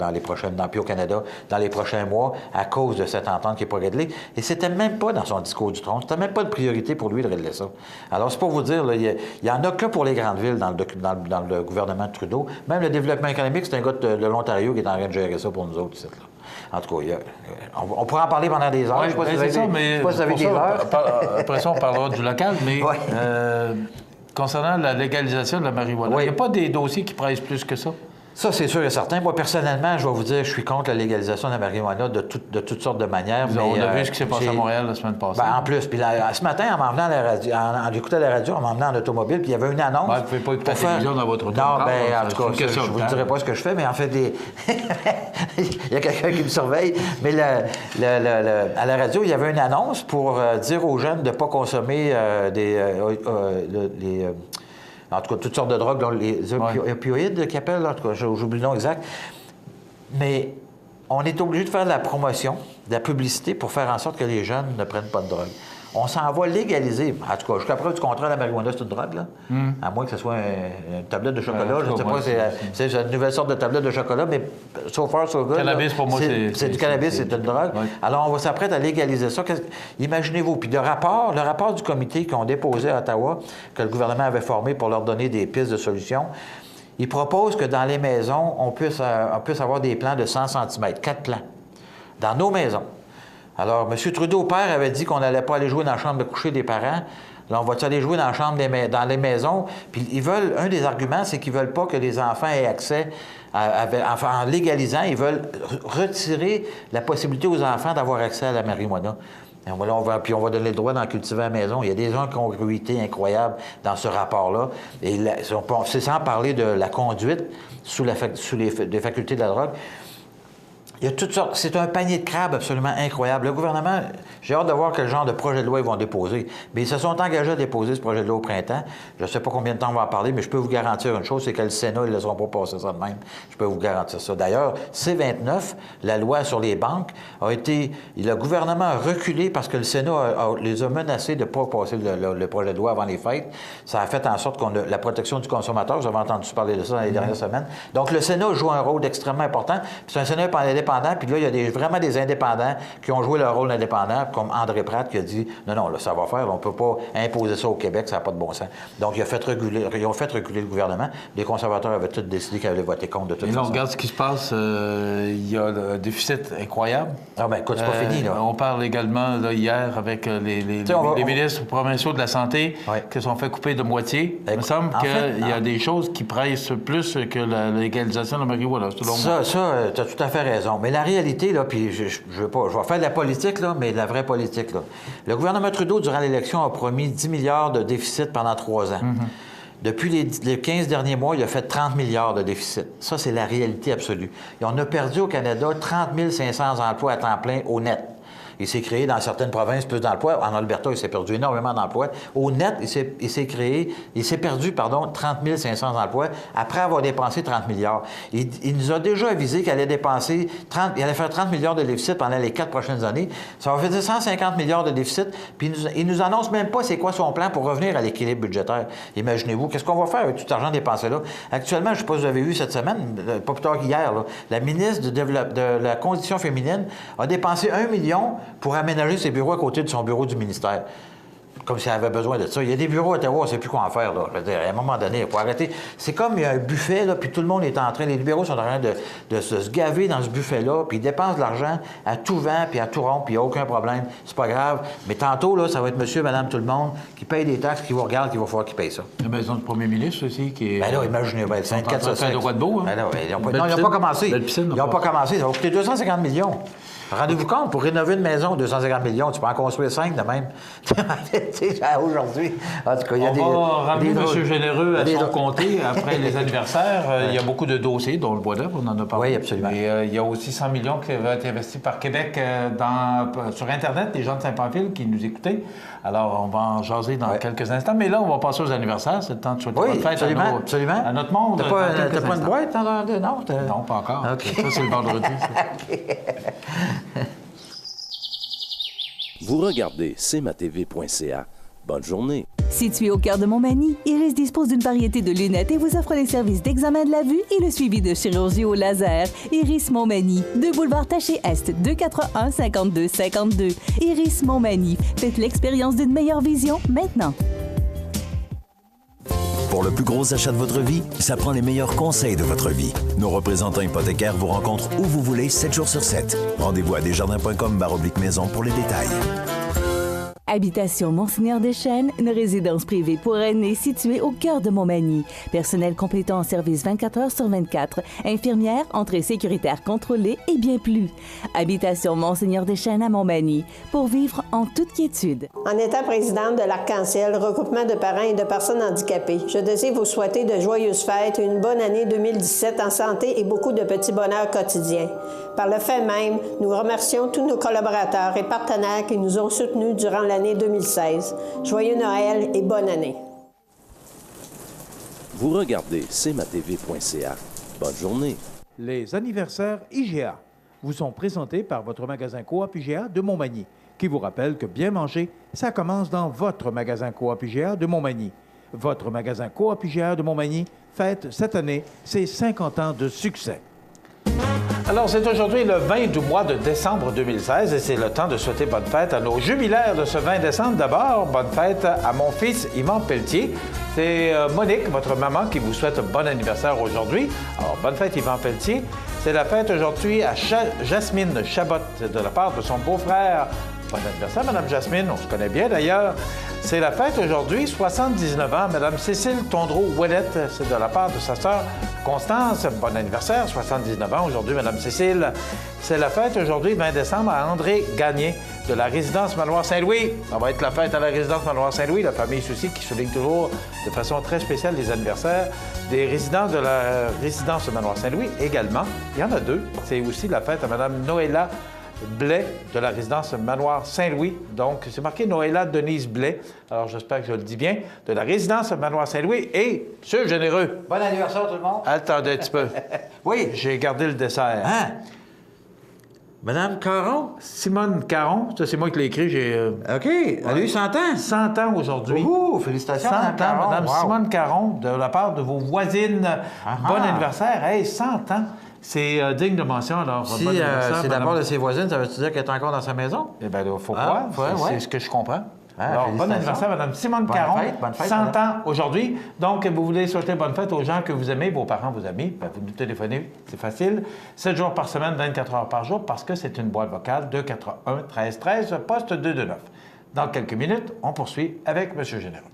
puis au Canada, dans les prochains mois, à cause de cette entente qui n'est pas réglée. Et c'était même pas dans son discours du trône. C'était même pas de priorité pour lui de régler ça. Alors, c'est pour vous dire, il y en a que pour les grandes villes dans le gouvernement de Trudeau. Même le développement économique, c'est un gars de l'Ontario qui est en train de gérer ça pour nous autres ici, là. En tout cas, on pourra en parler pendant des heures. Oui, c'est ça, mais après ça, on parlera du local, mais... Concernant la légalisation de la marijuana, il n'y a pas des dossiers qui pressent plus que ça? Ça, c'est sûr et certain. Moi, personnellement, je vais vous dire, je suis contre la légalisation de la marijuana de toutes sortes de manières. On a vu ce qui s'est passé à Montréal la semaine passée. En plus. Puis ce matin, en m'en venant à la radio, en écoutant la radio, en m'en venant en automobile, puis il y avait une annonce. Vous ne pouvez pas écouter la télévision dans votre auto. Non, en tout cas, je ne vous dirai pas ce que je fais, mais en fait, il y a quelqu'un qui me surveille. Mais à la radio, il y avait une annonce pour dire aux jeunes de ne pas consommer en tout cas, toutes sortes de drogues, dont les opioïdes qu'ils appellent, en tout cas, j'oublie le nom exact. Mais on est obligé de faire de la promotion, de la publicité pour faire en sorte que les jeunes ne prennent pas de drogue. On s'en va légaliser. En tout cas, jusqu'à preuve du contraire, la marijuana, c'est une drogue, là. À moins que ce soit une tablette de chocolat. Je ne sais pas, c'est une nouvelle sorte de tablette de chocolat, mais so far, so good. Cannabis, pour moi, c'est du cannabis, c'est une drogue. Oui. Alors, on va s'apprêter à légaliser ça. Imaginez-vous. Puis le rapport du comité qu'ils ont déposé à Ottawa, que le gouvernement avait formé pour leur donner des pistes de solutions, il propose que dans les maisons, on puisse avoir des plans de 100 cm, 4 plans, dans nos maisons. Alors, M. Trudeau, père, avait dit qu'on n'allait pas aller jouer dans la chambre de coucher des parents. Là, on va aller jouer dans la chambre dans les maisons. Puis un des arguments, c'est qu'ils ne veulent pas que les enfants aient accès, en légalisant, ils veulent retirer la possibilité aux enfants d'avoir accès à la marijuana. Puis on va donner le droit d'en cultiver à la maison. Il y a des incongruités incroyables dans ce rapport-là. Et c'est sans parler de la conduite sous les facultés de la drogue. Il y a toutes sortes. C'est un panier de crabes absolument incroyable. Le gouvernement, j'ai hâte de voir quel genre de projet de loi ils vont déposer. Mais ils se sont engagés à déposer ce projet de loi au printemps. Je ne sais pas combien de temps on va en parler, mais je peux vous garantir une chose, c'est que le Sénat, ils ne laisseront pas passer ça de même. Je peux vous garantir ça. D'ailleurs, C-29, la loi sur les banques, le gouvernement a reculé parce que le Sénat les a menacés de ne pas passer le projet de loi avant les fêtes. Ça a fait en sorte qu'on a la protection du consommateur. Vous avez entendu parler de ça dans les dernières semaines. Donc, le Sénat joue un rôle extrêmement important. Puis c'est un Sénat indépendant. Puis là, il y a vraiment des indépendants qui ont joué leur rôle d'indépendant, comme André Pratt qui a dit « Non, là, ça va faire. On ne peut pas imposer ça au Québec. Ça n'a pas de bon sens. » Donc, ils ont fait reculer le gouvernement. Les conservateurs avaient tous décidé qu'ils allaient voter contre de toute façon. Et là, on regarde ce qui se passe. Il y a un déficit incroyable. Ah bien, écoute, c'est pas fini, là. On parle également, là, hier, avec les ministres provinciaux de la Santé qui se sont fait couper de moitié. Il me semble qu'il y a des choses qui pressent plus que la légalisation de la marijuana, selon moi. Ça, tu as tout à fait raison. Mais la réalité, là, puis je vais faire de la politique, là, mais de la vraie politique, là. Le gouvernement Trudeau, durant l'élection, a promis 10 milliards de déficit pendant 3 ans. Depuis les 15 derniers mois, il a fait 30 milliards de déficit. Ça, c'est la réalité absolue. Et on a perdu au Canada 30 500 emplois à temps plein au net. Il s'est créé dans certaines provinces plus d'emplois. En Alberta, il s'est perdu énormément d'emplois. Au net, il s'est perdu 30 500 emplois après avoir dépensé 30 milliards. Il nous a déjà avisé qu'il allait dépenser il allait faire 30 milliards de déficit pendant les 4 prochaines années. Ça va faire 150 milliards de déficit. Puis il nous annonce même pas c'est quoi son plan pour revenir à l'équilibre budgétaire. Imaginez-vous, qu'est-ce qu'on va faire avec tout cet argent dépensé là? Actuellement, je ne sais pas si vous avez vu cette semaine, pas plus tard qu'hier, la ministre de la Condition féminine a dépensé 1 million pour aménager ses bureaux à côté de son bureau du ministère. comme si elle avait besoin de ça. Il y a des bureaux à Ottawa, on ne sait plus quoi en faire, là. Je veux dire, à un moment donné, il faut arrêter. C'est comme il y a un buffet, là, puis tout le monde est en train, les bureaux sont en train de se gaver dans ce buffet-là, puis ils dépensent de l'argent à tout vent, puis à tout rond, puis il n'y a aucun problème. C'est pas grave. Mais tantôt, là, ça va être monsieur, madame, tout le monde qui paye des taxes, qui vous regarde, qui va falloir qu'ils payent ça. La maison du premier ministre aussi, qui est... Ben là, imaginez, le syndicat de ça. De quoi de beau, hein? Ben là, ils n'ont pas commencé. Ils n'ont pas commencé. Ça va coûter 250 millions. Rendez-vous compte, pour rénover une maison, 250 millions, tu peux en construire 5 de même. Aujourd'hui. En tout cas, il y a des. On va ramener M. Généreux à son comté après les anniversaires. Il y a beaucoup de dossiers, dont le bois d'œuvre, on en a parlé. Oui, absolument. Et il y a aussi 100 millions qui vont être investis par Québec sur Internet, des gens de Saint-Pamphile qui nous écoutaient. Alors, on va en jaser dans quelques instants. Mais là, on va passer aux anniversaires. C'est le temps de souhaiter bonne fête absolument. À notre monde. T'as pas une boîte? Non, pas encore. Okay. Ça, c'est le vendredi. Vous regardez cmatv.ca. Bonne journée. Situé au cœur de Montmagny, Iris dispose d'une variété de lunettes et vous offre les services d'examen de la vue et le suivi de chirurgie au laser. Iris Montmagny, 2 boulevard Taché-Est, 241-5252. Iris Montmagny, faites l'expérience d'une meilleure vision maintenant. Pour le plus gros achat de votre vie, ça prend les meilleurs conseils de votre vie. Nos représentants hypothécaires vous rencontrent où vous voulez, 7 jours sur 7. Rendez-vous à desjardins.com/maison pour les détails. Habitation Monseigneur-des-Chênes, une résidence privée pour aînés située au cœur de Montmagny. Personnel complétant en service 24 heures sur 24. Infirmière, entrée sécuritaire contrôlée et bien plus. Habitation Monseigneur-des-Chênes à Montmagny, pour vivre en toute quiétude. En étant présidente de l'Arc-en-Ciel, regroupement de parents et de personnes handicapées, je désire vous souhaiter de joyeuses fêtes et une bonne année 2017 en santé et beaucoup de petits bonheurs quotidiens. Par le fait même, nous remercions tous nos collaborateurs et partenaires qui nous ont soutenus durant l'année 2016. Joyeux Noël et bonne année. Vous regardez cmatv.ca. Bonne journée. Les anniversaires IGA vous sont présentés par votre magasin Coop IGA de Montmagny, qui vous rappelle que bien manger, ça commence dans votre magasin Coop IGA de Montmagny. Votre magasin Coop IGA de Montmagny fête cette année ses 50 ans de succès. Alors, c'est aujourd'hui le 20 du mois de décembre 2016 et c'est le temps de souhaiter bonne fête à nos jubilaires de ce 20 décembre. D'abord, bonne fête à mon fils Yvan Pelletier. C'est Monique, votre maman, qui vous souhaite bon anniversaire aujourd'hui. Alors, bonne fête Yvan Pelletier. C'est la fête aujourd'hui à Jasmine Chabot, de la part de son beau-frère. Bon anniversaire, Mme Jasmine, on se connaît bien d'ailleurs. C'est la fête aujourd'hui, 79 ans, Mme Cécile Tondreau-Ouellette, c'est de la part de sa sœur Constance. Bon anniversaire, 79 ans aujourd'hui, Mme Cécile. C'est la fête aujourd'hui, 20 décembre, à André Gagné, de la résidence Manoir Saint-Louis. Ça va être la fête à la résidence Manoir Saint-Louis, la famille Soucy qui souligne toujours de façon très spéciale les anniversaires des résidents de la résidence Manoir Saint-Louis également. Il y en a 2. C'est aussi la fête à Mme Noëlla Blais de la résidence Manoir Saint-Louis. Donc, c'est marqué Noëlla Denise Blais. Alors, j'espère que je le dis bien. De la résidence Manoir Saint-Louis et M. Généreux. Bon anniversaire, tout le monde. Attendez un petit peu. Oui. J'ai gardé le dessert. Hein? Madame Caron? Simone Caron. Ça, c'est moi qui l'ai écrit. OK. Elle a eu 100 ans. 100 ans aujourd'hui. Ouh, félicitations, 100 Mme Caron. Mme Wow. Simone Caron, de la part de vos voisines. Bon anniversaire. Hey, 100 ans. C'est digne de mention, alors. Si c'est la part de ses voisines, ça veut-tu dire qu'elle est encore dans sa maison? Eh bien, il faut croire. C'est ce que je comprends. Alors, bon anniversaire, Mme Simone Caron. Bonne fête, 100 ans aujourd'hui. Donc, vous voulez souhaiter bonne fête aux gens que vous aimez, vos parents, vos amis, bien, vous nous téléphonez, c'est facile. 7 jours par semaine, 24 heures par jour, parce que c'est une boîte vocale 281-1313, poste 229. Dans quelques minutes, on poursuit avec M. Généreux.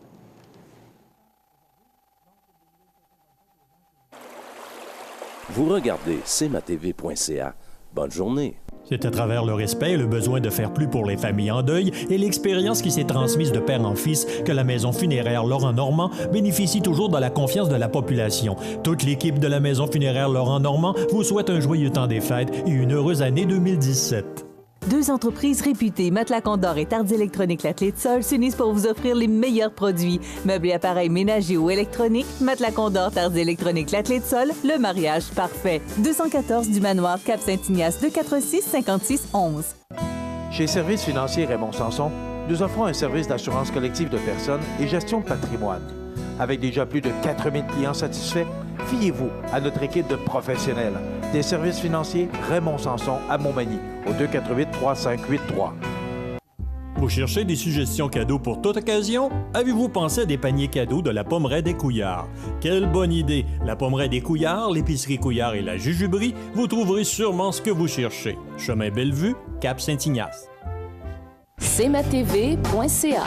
Vous regardez cmatv.ca. Bonne journée. C'est à travers le respect et le besoin de faire plus pour les familles en deuil et l'expérience qui s'est transmise de père en fils que la maison funéraire Laurent Normand bénéficie toujours de la confiance de la population. Toute l'équipe de la maison funéraire Laurent Normand vous souhaite un joyeux temps des fêtes et une heureuse année 2017. 2 entreprises réputées, Matelas Condor et Tardy Électronique La Clé de Sol, s'unissent pour vous offrir les meilleurs produits. Meubles et appareils ménagers ou électroniques, Matelas Condor, Tardy Électronique La Clé de Sol, le mariage parfait. 214 du Manoir, Cap Saint-Ignace, 246-5611. Chez Services financiers Raymond Sanson, nous offrons un service d'assurance collective de personnes et gestion de patrimoine. Avec déjà plus de 4000 clients satisfaits, fiez-vous à notre équipe de professionnels. Des services financiers Raymond Sanson à Montmagny, au 248-3583. Vous cherchez des suggestions cadeaux pour toute occasion? Avez-vous pensé à des paniers cadeaux de la Pommeraie des Couillards? Quelle bonne idée! La Pommeraie des Couillards, l'épicerie Couillard et la Jujuberie, vous trouverez sûrement ce que vous cherchez. Chemin Bellevue, Cap Saint-Ignace. cmatv.ca.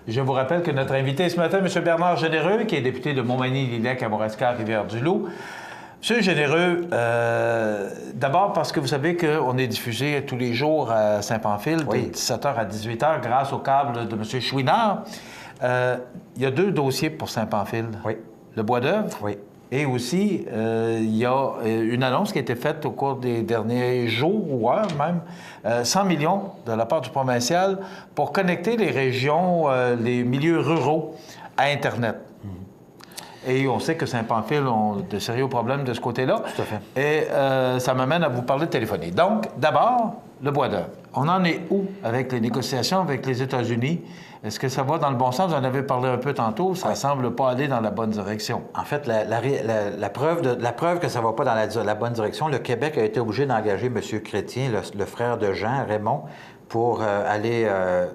Je vous rappelle que notre invité ce matin, M. Bernard Généreux, qui est député de Montmagny-Lillet, Kamouraska, Rivière-du-Loup. M. Généreux, d'abord parce que vous savez qu'on est diffusé tous les jours à Saint-Pamphile, de 17h à 18h, grâce au câble de M. Chouinard. Il y a 2 dossiers pour Saint-Pamphile. Oui. Le bois d'œuvre. Oui. Et aussi, il y a une annonce qui a été faite au cours des derniers jours ou heures même, 100 millions de la part du provincial pour connecter les régions, les milieux ruraux à Internet. Et on sait que Saint-Pamphile ont de sérieux problèmes de ce côté-là. Tout à fait. Et ça m'amène à vous parler de téléphonie. Donc, d'abord, le bois d'œuvre. On en est où avec les négociations avec les États-Unis? Est-ce que ça va dans le bon sens? Vous en avez parlé un peu tantôt. Ça ne semble pas aller dans la bonne direction. En fait, la preuve que ça ne va pas dans la bonne direction, le Québec a été obligé d'engager M. Chrétien, le frère de Jean, Raymond, pour aller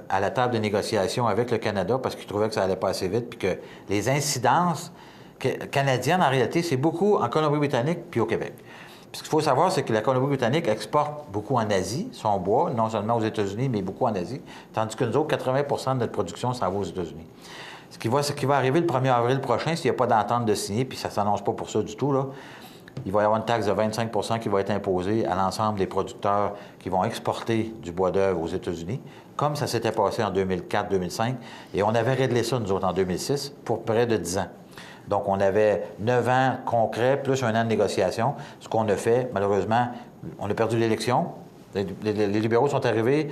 à la table de négociation avec le Canada parce qu'il trouvait que ça allait pas assez vite puis que les incidences canadiennes, en réalité, c'est beaucoup en Colombie-Britannique puis au Québec. Ce qu'il faut savoir, c'est que la Colombie-Britannique exporte beaucoup en Asie, son bois, non seulement aux États-Unis, mais beaucoup en Asie, tandis que nous autres, 80 de notre production s'en va aux États-Unis. Ce qui va arriver le 1er avril prochain, s'il n'y a pas d'entente de signer, puis ça ne s'annonce pas pour ça du tout, là, il va y avoir une taxe de 25 qui va être imposée à l'ensemble des producteurs qui vont exporter du bois d'œuvre aux États-Unis, comme ça s'était passé en 2004-2005, et on avait réglé ça, nous autres, en 2006, pour près de 10 ans. Donc, on avait 9 ans concrets, plus 1 an de négociation. Ce qu'on a fait, malheureusement, on a perdu l'élection. Les libéraux sont arrivés.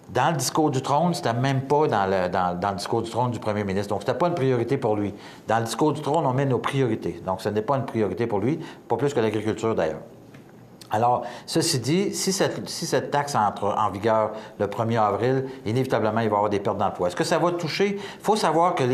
Dans le discours du trône, c'était même pas dans le discours du trône du premier ministre. Donc, c'était pas une priorité pour lui. Dans le discours du trône, on met nos priorités. Donc, ce n'est pas une priorité pour lui, pas plus que l'agriculture, d'ailleurs. Alors, ceci dit, si cette taxe entre en vigueur le 1er avril, inévitablement, il va y avoir des pertes d'emplois. Est-ce que ça va toucher? Il faut savoir que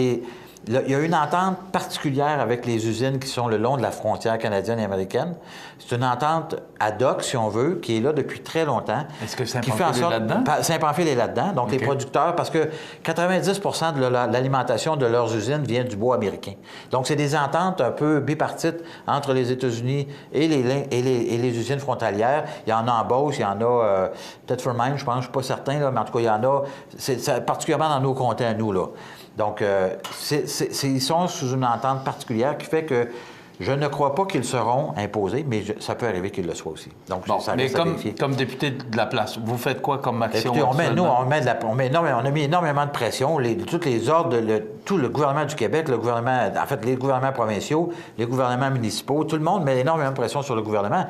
il y a une entente particulière avec les usines qui sont le long de la frontière canadienne et américaine. C'est une entente ad hoc, si on veut, qui est là depuis très longtemps. Est-ce que Saint-Pamphile est là-dedans? Saint-Pamphile est là-dedans. Donc, les producteurs, parce que 90 de l'alimentation de leurs usines vient du bois américain. Donc, c'est des ententes un peu bipartites entre les États-Unis et les usines frontalières. Il y en a en Beauce, il y en a peut-être Fermine, je pense, je ne suis pas certain, là, mais en tout cas, il y en a. C'est particulièrement dans nos comtés à nous, là. Donc, ils sont sous une entente particulière qui fait que je ne crois pas qu'ils seront imposés, mais ça peut arriver qu'ils le soient aussi. Donc, bon, ça mais comme député de la place, vous faites quoi comme action? Écoutez, on a mis énormément de pression. Tous les ordres, tout le gouvernement du Québec, les gouvernements provinciaux, les gouvernements municipaux, tout le monde met énormément de pression sur le gouvernement.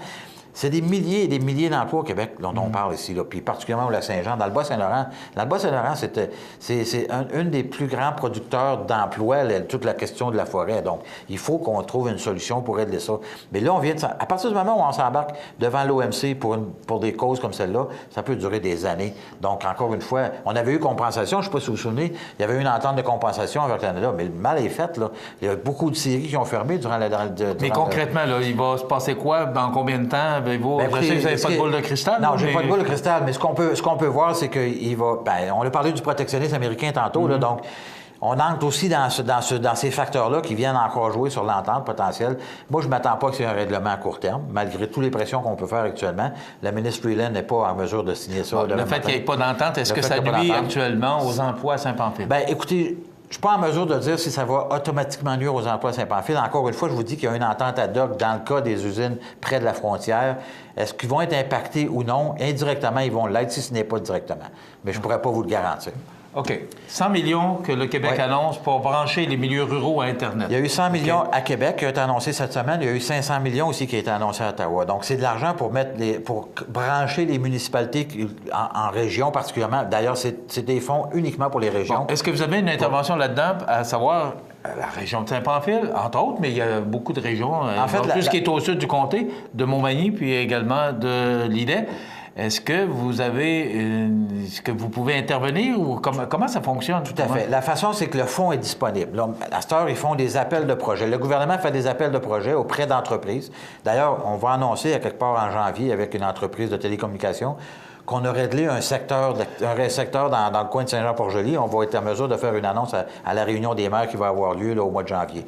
C'est des milliers et des milliers d'emplois au Québec dont on parle ici, là, puis particulièrement au Lac-Saint-Jean. Dans le Bas-Saint-Laurent, c'est un des plus grands producteurs d'emplois, toute la question de la forêt. Donc, il faut qu'on trouve une solution pour régler ça. Mais là, à partir du moment où on s'embarque devant l'OMC pour des causes comme celle-là, ça peut durer des années. Donc, encore une fois, on avait eu compensation, je ne sais pas si vous vous souvenez, il y avait eu une entente de compensation avec le Canada, mais le mal est fait, là. Il y a beaucoup de scieries qui ont fermé durant Mais concrètement, là, il va se passer quoi? Dans combien de temps? Je sais que vous n'avez pas de boule de cristal. Non, j'ai pas de boule de cristal, mais ce qu'on peut voir, c'est qu'il va... on a parlé du protectionnisme américain tantôt, là, donc on entre aussi dans ces facteurs-là qui viennent encore jouer sur l'entente potentielle. Moi, je ne m'attends pas que c'est un règlement à court terme, malgré toutes les pressions qu'on peut faire actuellement. La ministre Freeland n'est pas en mesure de signer ça. Le fait qu'il n'y ait pas d'entente, est-ce que ça nuit actuellement aux emplois à Saint-Pamphile? Bien, écoutez... Je ne suis pas en mesure de dire si ça va automatiquement nuire aux emplois à Saint-Pamphile. Encore une fois, je vous dis qu'il y a une entente ad hoc dans le cas des usines près de la frontière. Est-ce qu'ils vont être impactés ou non? Indirectement, ils vont l'être si ce n'est pas directement. Mais je ne pourrais pas vous le garantir. OK. 100 millions que le Québec annonce pour brancher les milieux ruraux à Internet. Il y a eu 100 millions à Québec qui a été annoncé cette semaine. Il y a eu 500 millions aussi qui a été annoncé à Ottawa. Donc, c'est de l'argent pour brancher les municipalités en région particulièrement. D'ailleurs, c'est des fonds uniquement pour les régions. Bon. Est-ce que vous avez une intervention là-dedans, à savoir la région de Saint-Pamphile, entre autres, mais il y a beaucoup de régions, tout ce qui est au sud du comté, de Montmagny, puis également de Lillet. Est-ce que vous avez... Est-ce que vous pouvez intervenir ou comment ça fonctionne? Tout à fait. La façon, c'est que le fonds est disponible. Là, à cette heure, ils font des appels de projets. Le gouvernement fait des appels de projets auprès d'entreprises. D'ailleurs, on va annoncer à quelque part en janvier avec une entreprise de télécommunications qu'on a réglé un secteur dans le coin de Saint-Jean-Port-Joli. On va être en mesure de faire une annonce à la réunion des maires qui va avoir lieu là, au mois de janvier.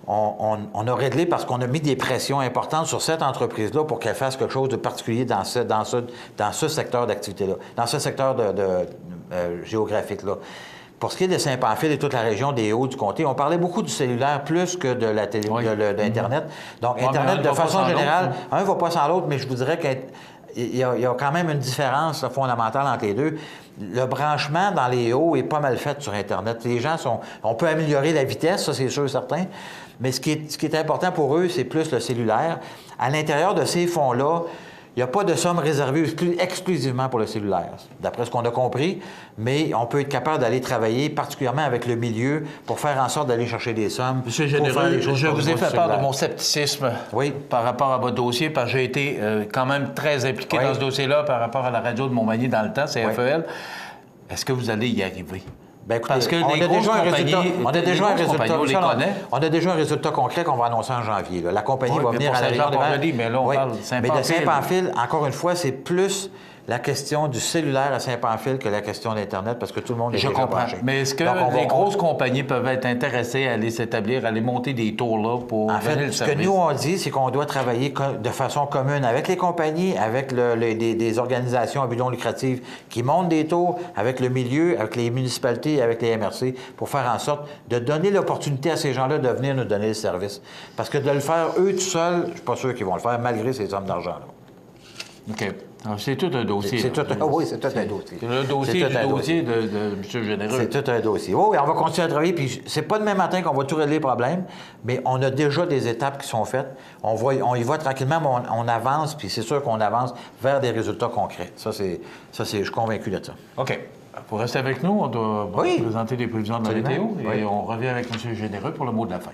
On a réglé parce qu'on a mis des pressions importantes sur cette entreprise-là pour qu'elle fasse quelque chose de particulier dans ce secteur d'activité-là, dans ce secteur géographique-là. Pour ce qui est de Saint-Pamphile et toute la région des Hauts du comté, on parlait beaucoup du cellulaire plus que de la d'Internet. Donc, Internet, de façon générale, un ne va pas sans l'autre, mais je vous dirais qu'il y a quand même une différence fondamentale entre les deux. Le branchement dans les hauts est pas mal fait sur Internet. Les gens on peut améliorer la vitesse, ça c'est sûr et certain, mais ce qui est important pour eux, c'est plus le cellulaire. À l'intérieur de ces fonds-là, il n'y a pas de somme réservée exclusivement pour le cellulaire, d'après ce qu'on a compris, mais on peut être capable d'aller travailler particulièrement avec le milieu pour faire en sorte d'aller chercher des sommes. Monsieur Généreux, je vous ai fait part de mon scepticisme par rapport à votre dossier, parce que j'ai été quand même très impliqué dans ce dossier-là par rapport à la radio de Montmagny dans le temps, CFEL. Est-ce que vous allez y arriver? Bien, écoutez, parce que les grosses compagnies, on a déjà un résultat concret qu'on va annoncer en janvier. Là. La compagnie va venir à la région de mais là, on parle de Saint-Pamphile. Mais de Saint-Pamphile, encore une fois, c'est plus la question du cellulaire à Saint-Pamphile que la question d'Internet, parce que tout le monde est déjà branché. Mais est-ce que les grosses compagnies peuvent être intéressées à aller s'établir, à aller monter des tours là pour venir le service? Ce que nous, on dit, c'est qu'on doit travailler de façon commune avec les compagnies, avec des organisations à but non lucratif qui montent des tours, avec le milieu, avec les municipalités, avec les MRC, pour faire en sorte de donner l'opportunité à ces gens-là de venir nous donner le service. Parce que de le faire eux tout seuls, je ne suis pas sûr qu'ils vont le faire, malgré ces sommes d'argent-là. OK. C'est tout un dossier. Oui, c'est tout un dossier. C'est le dossier de M. Généreux. C'est tout un dossier. Oui, on va continuer à travailler, puis c'est pas demain matin qu'on va tout régler les problèmes, mais on a déjà des étapes qui sont faites. On y va tranquillement, mais on avance, puis c'est sûr qu'on avance vers des résultats concrets. Ça, je suis convaincu de ça. OK. Pour rester avec nous, on doit présenter les prévisions de la météo, et on revient avec M. Généreux pour le mot de la fin.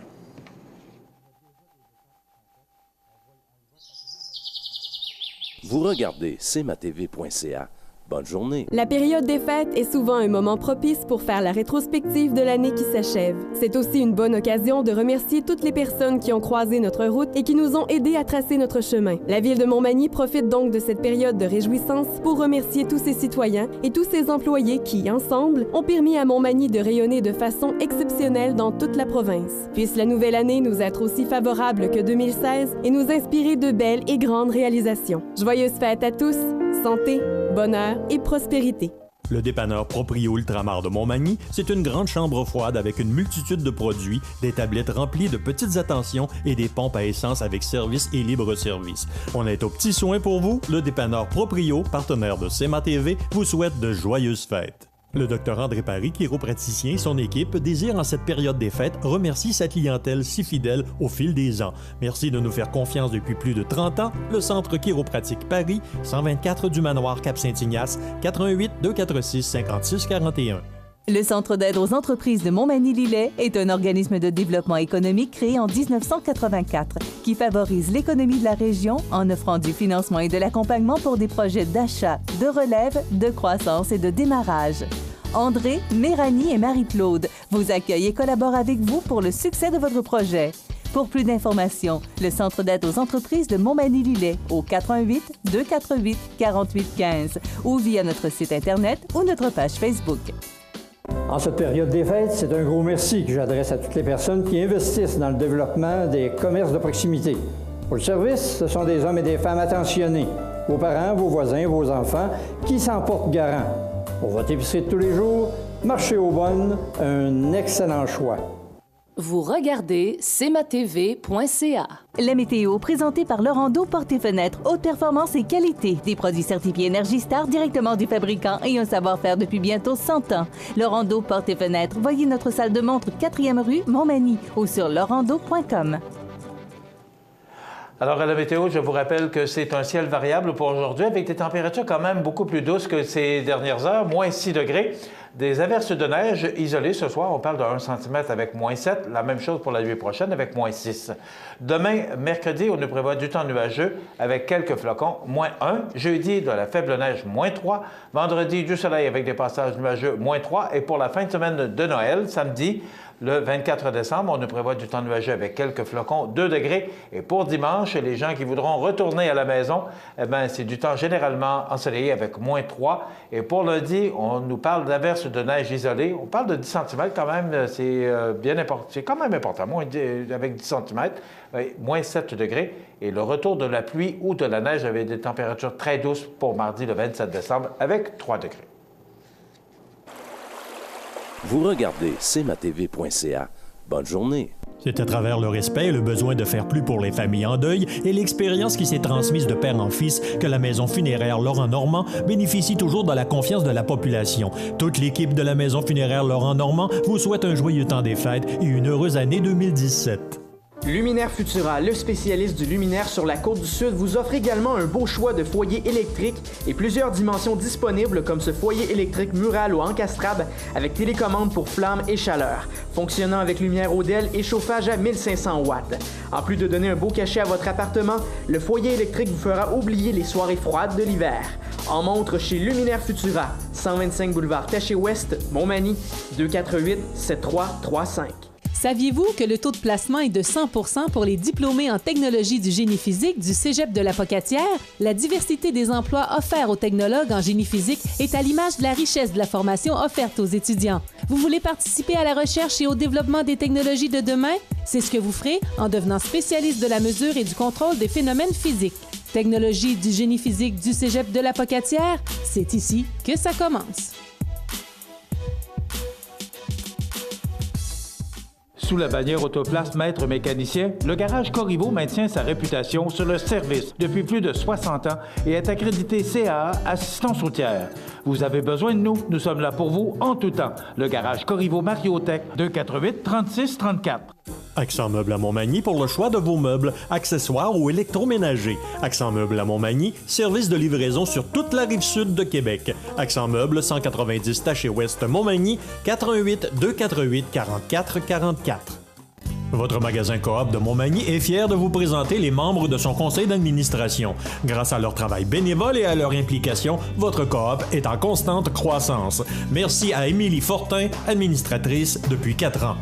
Vous regardez cmatv.ca. Bonne journée. La période des fêtes est souvent un moment propice pour faire la rétrospective de l'année qui s'achève. C'est aussi une bonne occasion de remercier toutes les personnes qui ont croisé notre route et qui nous ont aidés à tracer notre chemin. La ville de Montmagny profite donc de cette période de réjouissance pour remercier tous ses citoyens et tous ses employés qui, ensemble, ont permis à Montmagny de rayonner de façon exceptionnelle dans toute la province. Puisse la nouvelle année nous être aussi favorable que 2016 et nous inspirer de belles et grandes réalisations. Joyeuses fêtes à tous, santé, bonheur et prospérité. Le dépanneur Proprio Ultramar de Montmagny, c'est une grande chambre froide avec une multitude de produits, des tablettes remplies de petites attentions et des pompes à essence avec service et libre-service. On est aux petits soins pour vous. Le dépanneur Proprio, partenaire de CMA-TV, vous souhaite de joyeuses fêtes. Le Dr André Paris, chiropraticien, et son équipe désirent en cette période des fêtes remercier sa clientèle si fidèle au fil des ans. Merci de nous faire confiance depuis plus de 30 ans. Le Centre chiropratique Paris, 124 du Manoir Cap-Saint-Ignace, 88 246 56 41. Le Centre d'aide aux entreprises de Montmagny-Lillet est un organisme de développement économique créé en 1984 qui favorise l'économie de la région en offrant du financement et de l'accompagnement pour des projets d'achat, de relève, de croissance et de démarrage. André, Méranie et Marie-Claude vous accueillent et collaborent avec vous pour le succès de votre projet. Pour plus d'informations, le Centre d'aide aux entreprises de Montmagny-Lillet au 88 248 48 15 ou via notre site Internet ou notre page Facebook. En cette période des fêtes, c'est un gros merci que j'adresse à toutes les personnes qui investissent dans le développement des commerces de proximité. Pour le service, ce sont des hommes et des femmes attentionnés, vos parents, vos voisins, vos enfants, qui s'en portent garant. Pour votre épicerie de tous les jours, Marché aux Bonnes, un excellent choix. Vous regardez cmatv.ca. La météo, présentée par Lorando Portes et Fenêtres, haute performance et qualité. Des produits certifiés Énergie Star directement du fabricant et un savoir-faire depuis bientôt 100 ans. Lorando Portes et Fenêtres, voyez notre salle de montre 4e rue Montmagny ou sur lorando.com. Alors, à la météo, je vous rappelle que c'est un ciel variable pour aujourd'hui avec des températures quand même beaucoup plus douces que ces dernières heures, moins 6 degrés. Des averses de neige isolées ce soir, on parle de 1 cm avec moins 7. La même chose pour la nuit prochaine avec moins 6. Demain, mercredi, on nous prévoit du temps nuageux avec quelques flocons, moins 1. Jeudi, de la faible neige, moins 3. Vendredi, du soleil avec des passages nuageux, moins 3. Et pour la fin de semaine de Noël, samedi, le 24 décembre, on nous prévoit du temps nuageux avec quelques flocons, 2 degrés. Et pour dimanche, les gens qui voudront retourner à la maison, eh bien, c'est du temps généralement ensoleillé avec moins 3. Et pour lundi, on nous parle d'averses de neige isolées. On parle de 10 cm quand même, c'est bien important. C'est quand même important, avec 10 cm, moins 7 degrés. Et le retour de la pluie ou de la neige avec des températures très douces pour mardi, le 27 décembre, avec 3 degrés. Vous regardez cmatv.ca. Bonne journée. C'est à travers le respect et le besoin de faire plus pour les familles en deuil et l'expérience qui s'est transmise de père en fils que la maison funéraire Laurent Normand bénéficie toujours de la confiance de la population. Toute l'équipe de la maison funéraire Laurent Normand vous souhaite un joyeux temps des fêtes et une heureuse année 2017. Luminaire Futura, le spécialiste du luminaire sur la Côte-du-Sud, vous offre également un beau choix de foyers électriques et plusieurs dimensions disponibles comme ce foyer électrique mural ou encastrable avec télécommande pour flammes et chaleur, fonctionnant avec lumière Odell et chauffage à 1500 watts. En plus de donner un beau cachet à votre appartement, le foyer électrique vous fera oublier les soirées froides de l'hiver. En montre chez Luminaire Futura, 125 boulevard Taché-Ouest, Montmagny, 248-7335. Saviez-vous que le taux de placement est de 100 % pour les diplômés en technologie du génie physique du Cégep de la Pocatière? La diversité des emplois offerts aux technologues en génie physique est à l'image de la richesse de la formation offerte aux étudiants. Vous voulez participer à la recherche et au développement des technologies de demain? C'est ce que vous ferez en devenant spécialiste de la mesure et du contrôle des phénomènes physiques. Technologie du génie physique du Cégep de la Pocatière, c'est ici que ça commence. Sous la bannière Autoplace Maître Mécanicien, le garage Corriveau maintient sa réputation sur le service depuis plus de 60 ans et est accrédité CAA Assistance routière. Vous avez besoin de nous, nous sommes là pour vous en tout temps. Le garage Corriveau Mariotech, 248-3634. Accent Meubles à Montmagny pour le choix de vos meubles, accessoires ou électroménagers. Accent Meubles à Montmagny, service de livraison sur toute la rive sud de Québec. Accent Meubles, 190 Taché-Ouest Montmagny, 418-248-4444. Votre magasin Coop de Montmagny est fier de vous présenter les membres de son conseil d'administration. Grâce à leur travail bénévole et à leur implication, votre Coop est en constante croissance. Merci à Émilie Fortin, administratrice depuis 4 ans.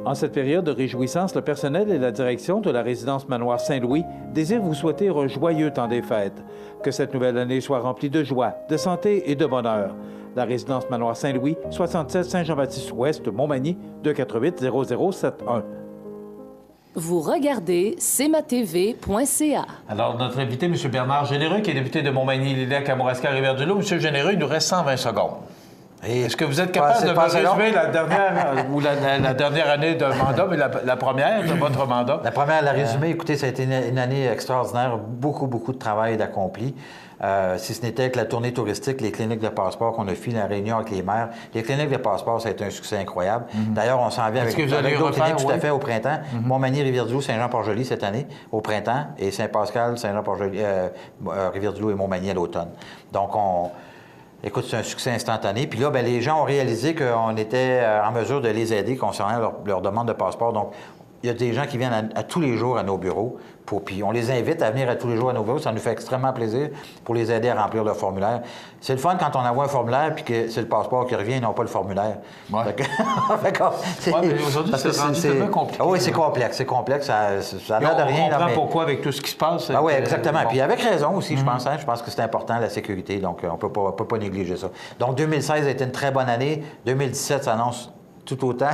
En cette période de réjouissance, le personnel et la direction de la résidence Manoir Saint-Louis désirent vous souhaiter un joyeux temps des fêtes. Que cette nouvelle année soit remplie de joie, de santé et de bonheur. La résidence Manoir Saint-Louis, 67 Saint-Jean-Baptiste-Ouest, Montmagny, 248-0071. Vous regardez cmatv.ca. Alors, notre invité, M. Bernard Généreux, qui est député de Montmagny-Lédac-Kamouraska, Rivière-du-Loup. M. Généreux, il nous reste 120 secondes. Est-ce que vous êtes capable de me résumer la dernière, ou la dernière année de mandat, mais la première de votre mandat? La première, la résumé, écoutez, ça a été une année extraordinaire, beaucoup de travail d'accompli. Si ce n'était que la tournée touristique, les cliniques de passeport qu'on a fait, la réunion avec les maires. Les cliniques de passeport, ça a été un succès incroyable. D'ailleurs, on s'en vient avec d'autres cliniques tout à fait au printemps. Montmagny, Rivière-du-Loup, Saint-Jean-Port-Joli cette année, au printemps, et Saint-Pascal, Saint-Jean-Port-Joli, Rivière-du-Loup et Montmagny à l'automne. Donc, écoute, c'est un succès instantané. Puis là, bien, les gens ont réalisé qu'on était en mesure de les aider concernant leur demande de passeport. Donc, il y a des gens qui viennent à tous les jours à nos bureaux. Puis on les invite à venir à tous les jours à nos bureaux. Ça nous fait extrêmement plaisir pour les aider à remplir leur formulaire. C'est le fun quand on envoie un formulaire puis que c'est le passeport qui revient et non pas le formulaire. Ouais. Mais aujourd'hui, c'est tellement compliqué. Oui, c'est complexe. Ça a l'air de rien. On comprend pourquoi avec tout ce qui se passe. Oui, exactement. Puis avec raison aussi, je pense. Je pense que c'est important, la sécurité. Donc, on ne peut pas négliger ça. Donc, 2016 a été une très bonne année. 2017 s'annonce tout autant,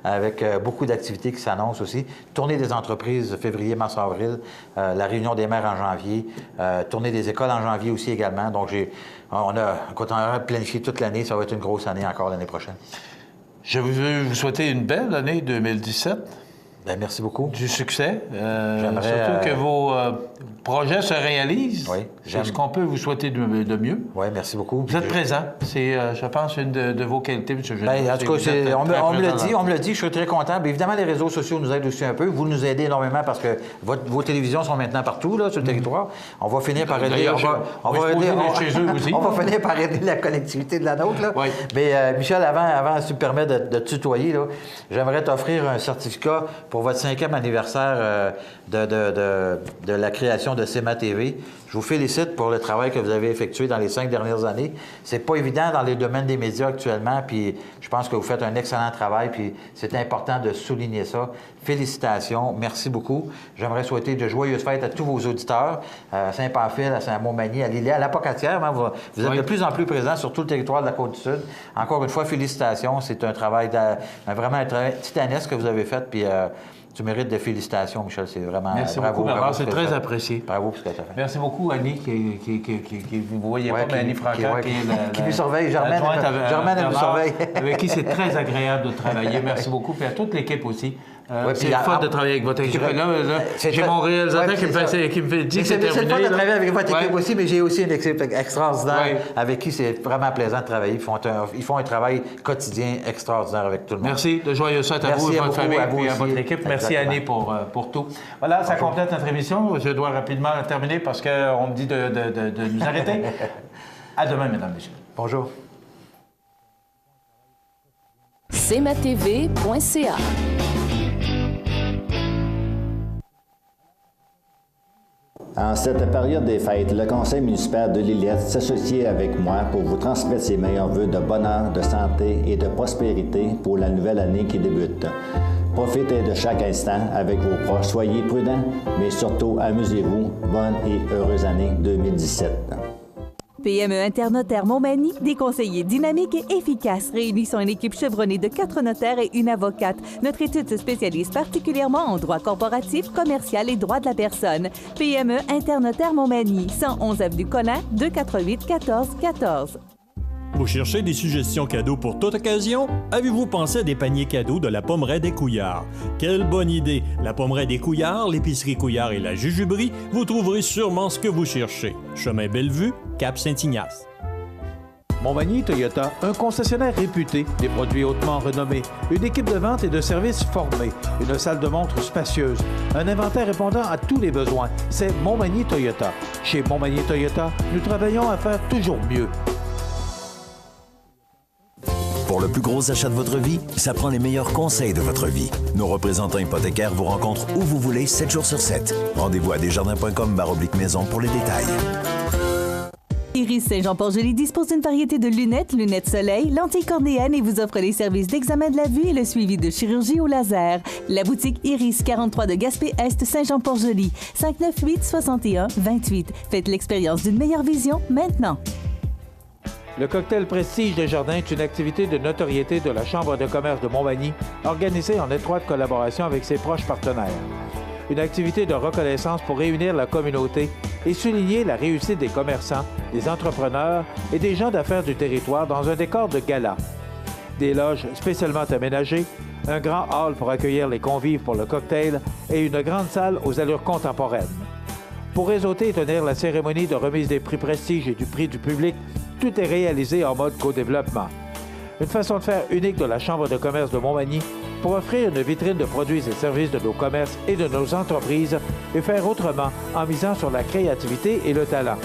avec beaucoup d'activités qui s'annoncent aussi. Tournée des entreprises février, mars, avril, la réunion des maires en janvier, tournée des écoles en janvier aussi également. Donc, on a planifié toute l'année. Ça va être une grosse année encore l'année prochaine. Je veux vous souhaiter une belle année 2017. Bien, merci beaucoup. Du succès. Surtout que vos projets se réalisent. Oui. C'est ce qu'on peut vous souhaiter de mieux. Oui, merci beaucoup. Vous êtes présent. C'est, je pense, une de vos qualités, M. Généreux. Bien, en tout cas, on me l'a dit, je suis très content. Bien, évidemment, les réseaux sociaux nous aident aussi un peu. Vous nous aidez énormément parce que vos télévisions sont maintenant partout, là, sur le territoire. On va finir par aider. On va finir par aider la connectivité de la nôtre. Là. Oui. Mais Michel, avant, si tu me permets de te tutoyer, là, j'aimerais t'offrir un certificat pour votre 5e anniversaire de la création de CEMA TV. Je vous félicite pour le travail que vous avez effectué dans les 5 dernières années. C'est pas évident dans les domaines des médias actuellement, puis je pense que vous faites un excellent travail, puis c'est important de souligner ça. Félicitations, merci beaucoup. J'aimerais souhaiter de joyeuses fêtes à tous vos auditeurs, à Saint-Pamphile, à Saint-Montmagny, à Lillet, à la Pocatière. Hein, vous êtes de plus en plus présents sur tout le territoire de la Côte-du-Sud. Encore une fois, félicitations. C'est un travail, vraiment un travail titanesque que vous avez fait, puis tu mérites de félicitations, Michel. C'est vraiment merci bravo. Beaucoup, bravo, c'est très apprécié. Bravo pour ce que tu as fait. Merci beaucoup, Annie, vous ne voyez pas, mais Annie Franca, qui nous surveille. Germaine, elle nous surveille. Avec qui c'est très agréable de travailler. Merci beaucoup. Puis à toute l'équipe aussi. C'est le fun de travailler avec votre équipe. Là, j'ai mon réalisateur qui me fait dire que c'est terminé. C'est le fun de travailler avec votre équipe aussi, mais j'ai aussi une équipe extraordinaire avec qui c'est vraiment plaisant de travailler. Ils font un travail quotidien extraordinaire avec tout le monde. Merci. De joyeuses fêtes à vous et votre famille et à votre équipe. Merci, Annie, pour tout. Voilà, ça complète notre émission. Je dois rapidement terminer parce qu'on me dit de nous arrêter. À demain, mesdames et messieurs. Bonjour. cmatv.ca. En cette période des fêtes, le conseil municipal de Lillette s'associe avec moi pour vous transmettre ses meilleurs vœux de bonheur, de santé et de prospérité pour la nouvelle année qui débute. Profitez de chaque instant avec vos proches, soyez prudents, mais surtout amusez-vous. Bonne et heureuse année 2017. PME Internotaire Montmagny, des conseillers dynamiques et efficaces réunissant une équipe chevronnée de 4 notaires et une avocate. Notre étude se spécialise particulièrement en droit corporatif, commercial et droit de la personne. PME Internotaire Montmagny, 111 avenue Collin, 248-1414. Vous cherchez des suggestions cadeaux pour toute occasion? Avez-vous pensé à des paniers cadeaux de la Pommeraie des Couillards? Quelle bonne idée! La Pommeraie des Couillards, l'épicerie Couillard et la Jujuberi, vous trouverez sûrement ce que vous cherchez. Chemin Bellevue, Cap Saint-Ignace. Montmagny Toyota, un concessionnaire réputé, des produits hautement renommés, une équipe de vente et de services formée, une salle de montre spacieuse, un inventaire répondant à tous les besoins. C'est Montmagny Toyota. Chez Montmagny Toyota, nous travaillons à faire toujours mieux. Pour le plus gros achat de votre vie, ça prend les meilleurs conseils de votre vie. Nos représentants hypothécaires vous rencontrent où vous voulez, 7 jours sur 7. Rendez-vous à desjardins.com/maison pour les détails. Iris Saint-Jean-Port-Joli dispose d'une variété de lunettes soleil, lentilles cornéennes et vous offre les services d'examen de la vue et le suivi de chirurgie au laser. La boutique Iris 43 de Gaspé-Est Saint-Jean-Port-Joli, 598-61-28. Faites l'expérience d'une meilleure vision maintenant. Le cocktail Prestige Desjardins est une activité de notoriété de la Chambre de commerce de Montmagny, organisée en étroite collaboration avec ses proches partenaires. Une activité de reconnaissance pour réunir la communauté et souligner la réussite des commerçants, des entrepreneurs et des gens d'affaires du territoire dans un décor de gala. Des loges spécialement aménagées, un grand hall pour accueillir les convives pour le cocktail et une grande salle aux allures contemporaines. Pour réseauter et tenir la cérémonie de remise des prix Prestige et du prix du public, tout est réalisé en mode co-développement. Une façon de faire unique de la Chambre de commerce de Montmagny pour offrir une vitrine de produits et services de nos commerces et de nos entreprises et faire autrement en misant sur la créativité et le talent.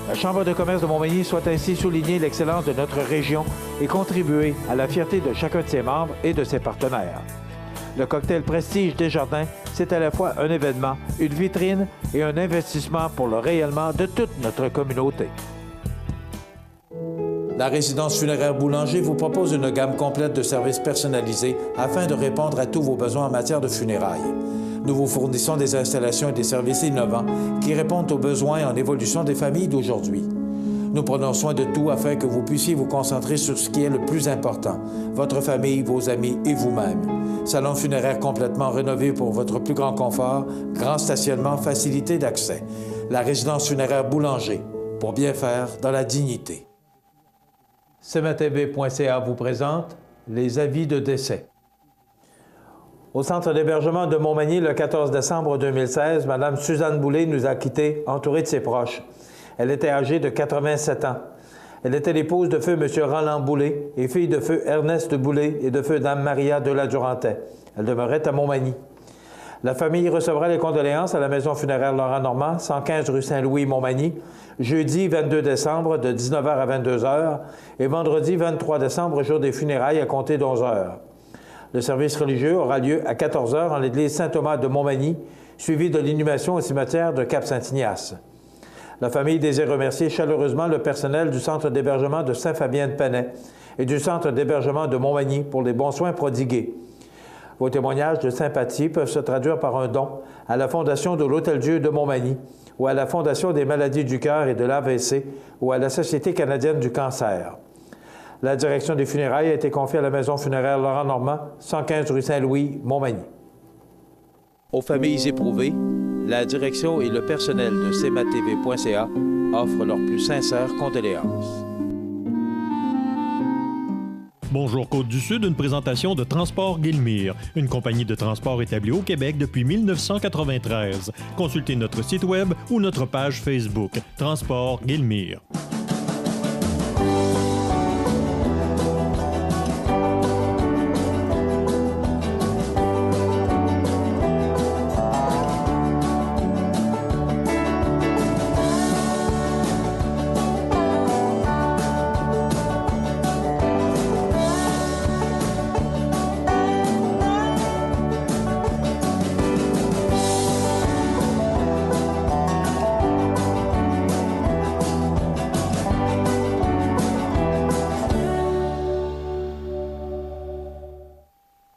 La Chambre de commerce de Montmagny souhaite ainsi souligner l'excellence de notre région et contribuer à la fierté de chacun de ses membres et de ses partenaires. Le cocktail Prestige Desjardins, c'est à la fois un événement, une vitrine et un investissement pour le rayonnement de toute notre communauté. La résidence funéraire Boulanger vous propose une gamme complète de services personnalisés afin de répondre à tous vos besoins en matière de funérailles. Nous vous fournissons des installations et des services innovants qui répondent aux besoins en évolution des familles d'aujourd'hui. Nous prenons soin de tout afin que vous puissiez vous concentrer sur ce qui est le plus important, votre famille, vos amis et vous-même. Salon funéraire complètement rénové pour votre plus grand confort, grand stationnement, facilité d'accès. La résidence funéraire Boulanger, pour bien faire dans la dignité. cmatv.ca vous présente les avis de décès. Au centre d'hébergement de Montmagny, le 14 décembre 2016, Mme Suzanne Boulay nous a quittés, entourée de ses proches. Elle était âgée de 87 ans. Elle était l'épouse de feu M. Roland Boulay et fille de feu Ernest Boulay et de feu Dame Maria de la Durantais. Elle demeurait à Montmagny. La famille recevra les condoléances à la maison funéraire Laurent Normand, 115 rue Saint-Louis, Montmagny, jeudi 22 décembre de 19h à 22h et vendredi 23 décembre, jour des funérailles, à compter d'11h. Le service religieux aura lieu à 14h en l'église Saint-Thomas de Montmagny, suivi de l'inhumation au cimetière de Cap-Saint-Ignace. La famille désire remercier chaleureusement le personnel du centre d'hébergement de Saint-Fabien-de-Penay et du centre d'hébergement de Montmagny pour les bons soins prodigués. Vos témoignages de sympathie peuvent se traduire par un don à la Fondation de l'Hôtel-Dieu de Montmagny ou à la Fondation des maladies du cœur et de l'AVC ou à la Société canadienne du cancer. La direction des funérailles a été confiée à la maison funéraire Laurent Normand, 115 rue Saint-Louis, Montmagny. Aux familles éprouvées, la direction et le personnel de cmatv.ca offrent leurs plus sincères condoléances. Bonjour Côte-du-Sud, une présentation de Transport Guillemire, une compagnie de transport établie au Québec depuis 1993. Consultez notre site web ou notre page Facebook, Transport Guillemire.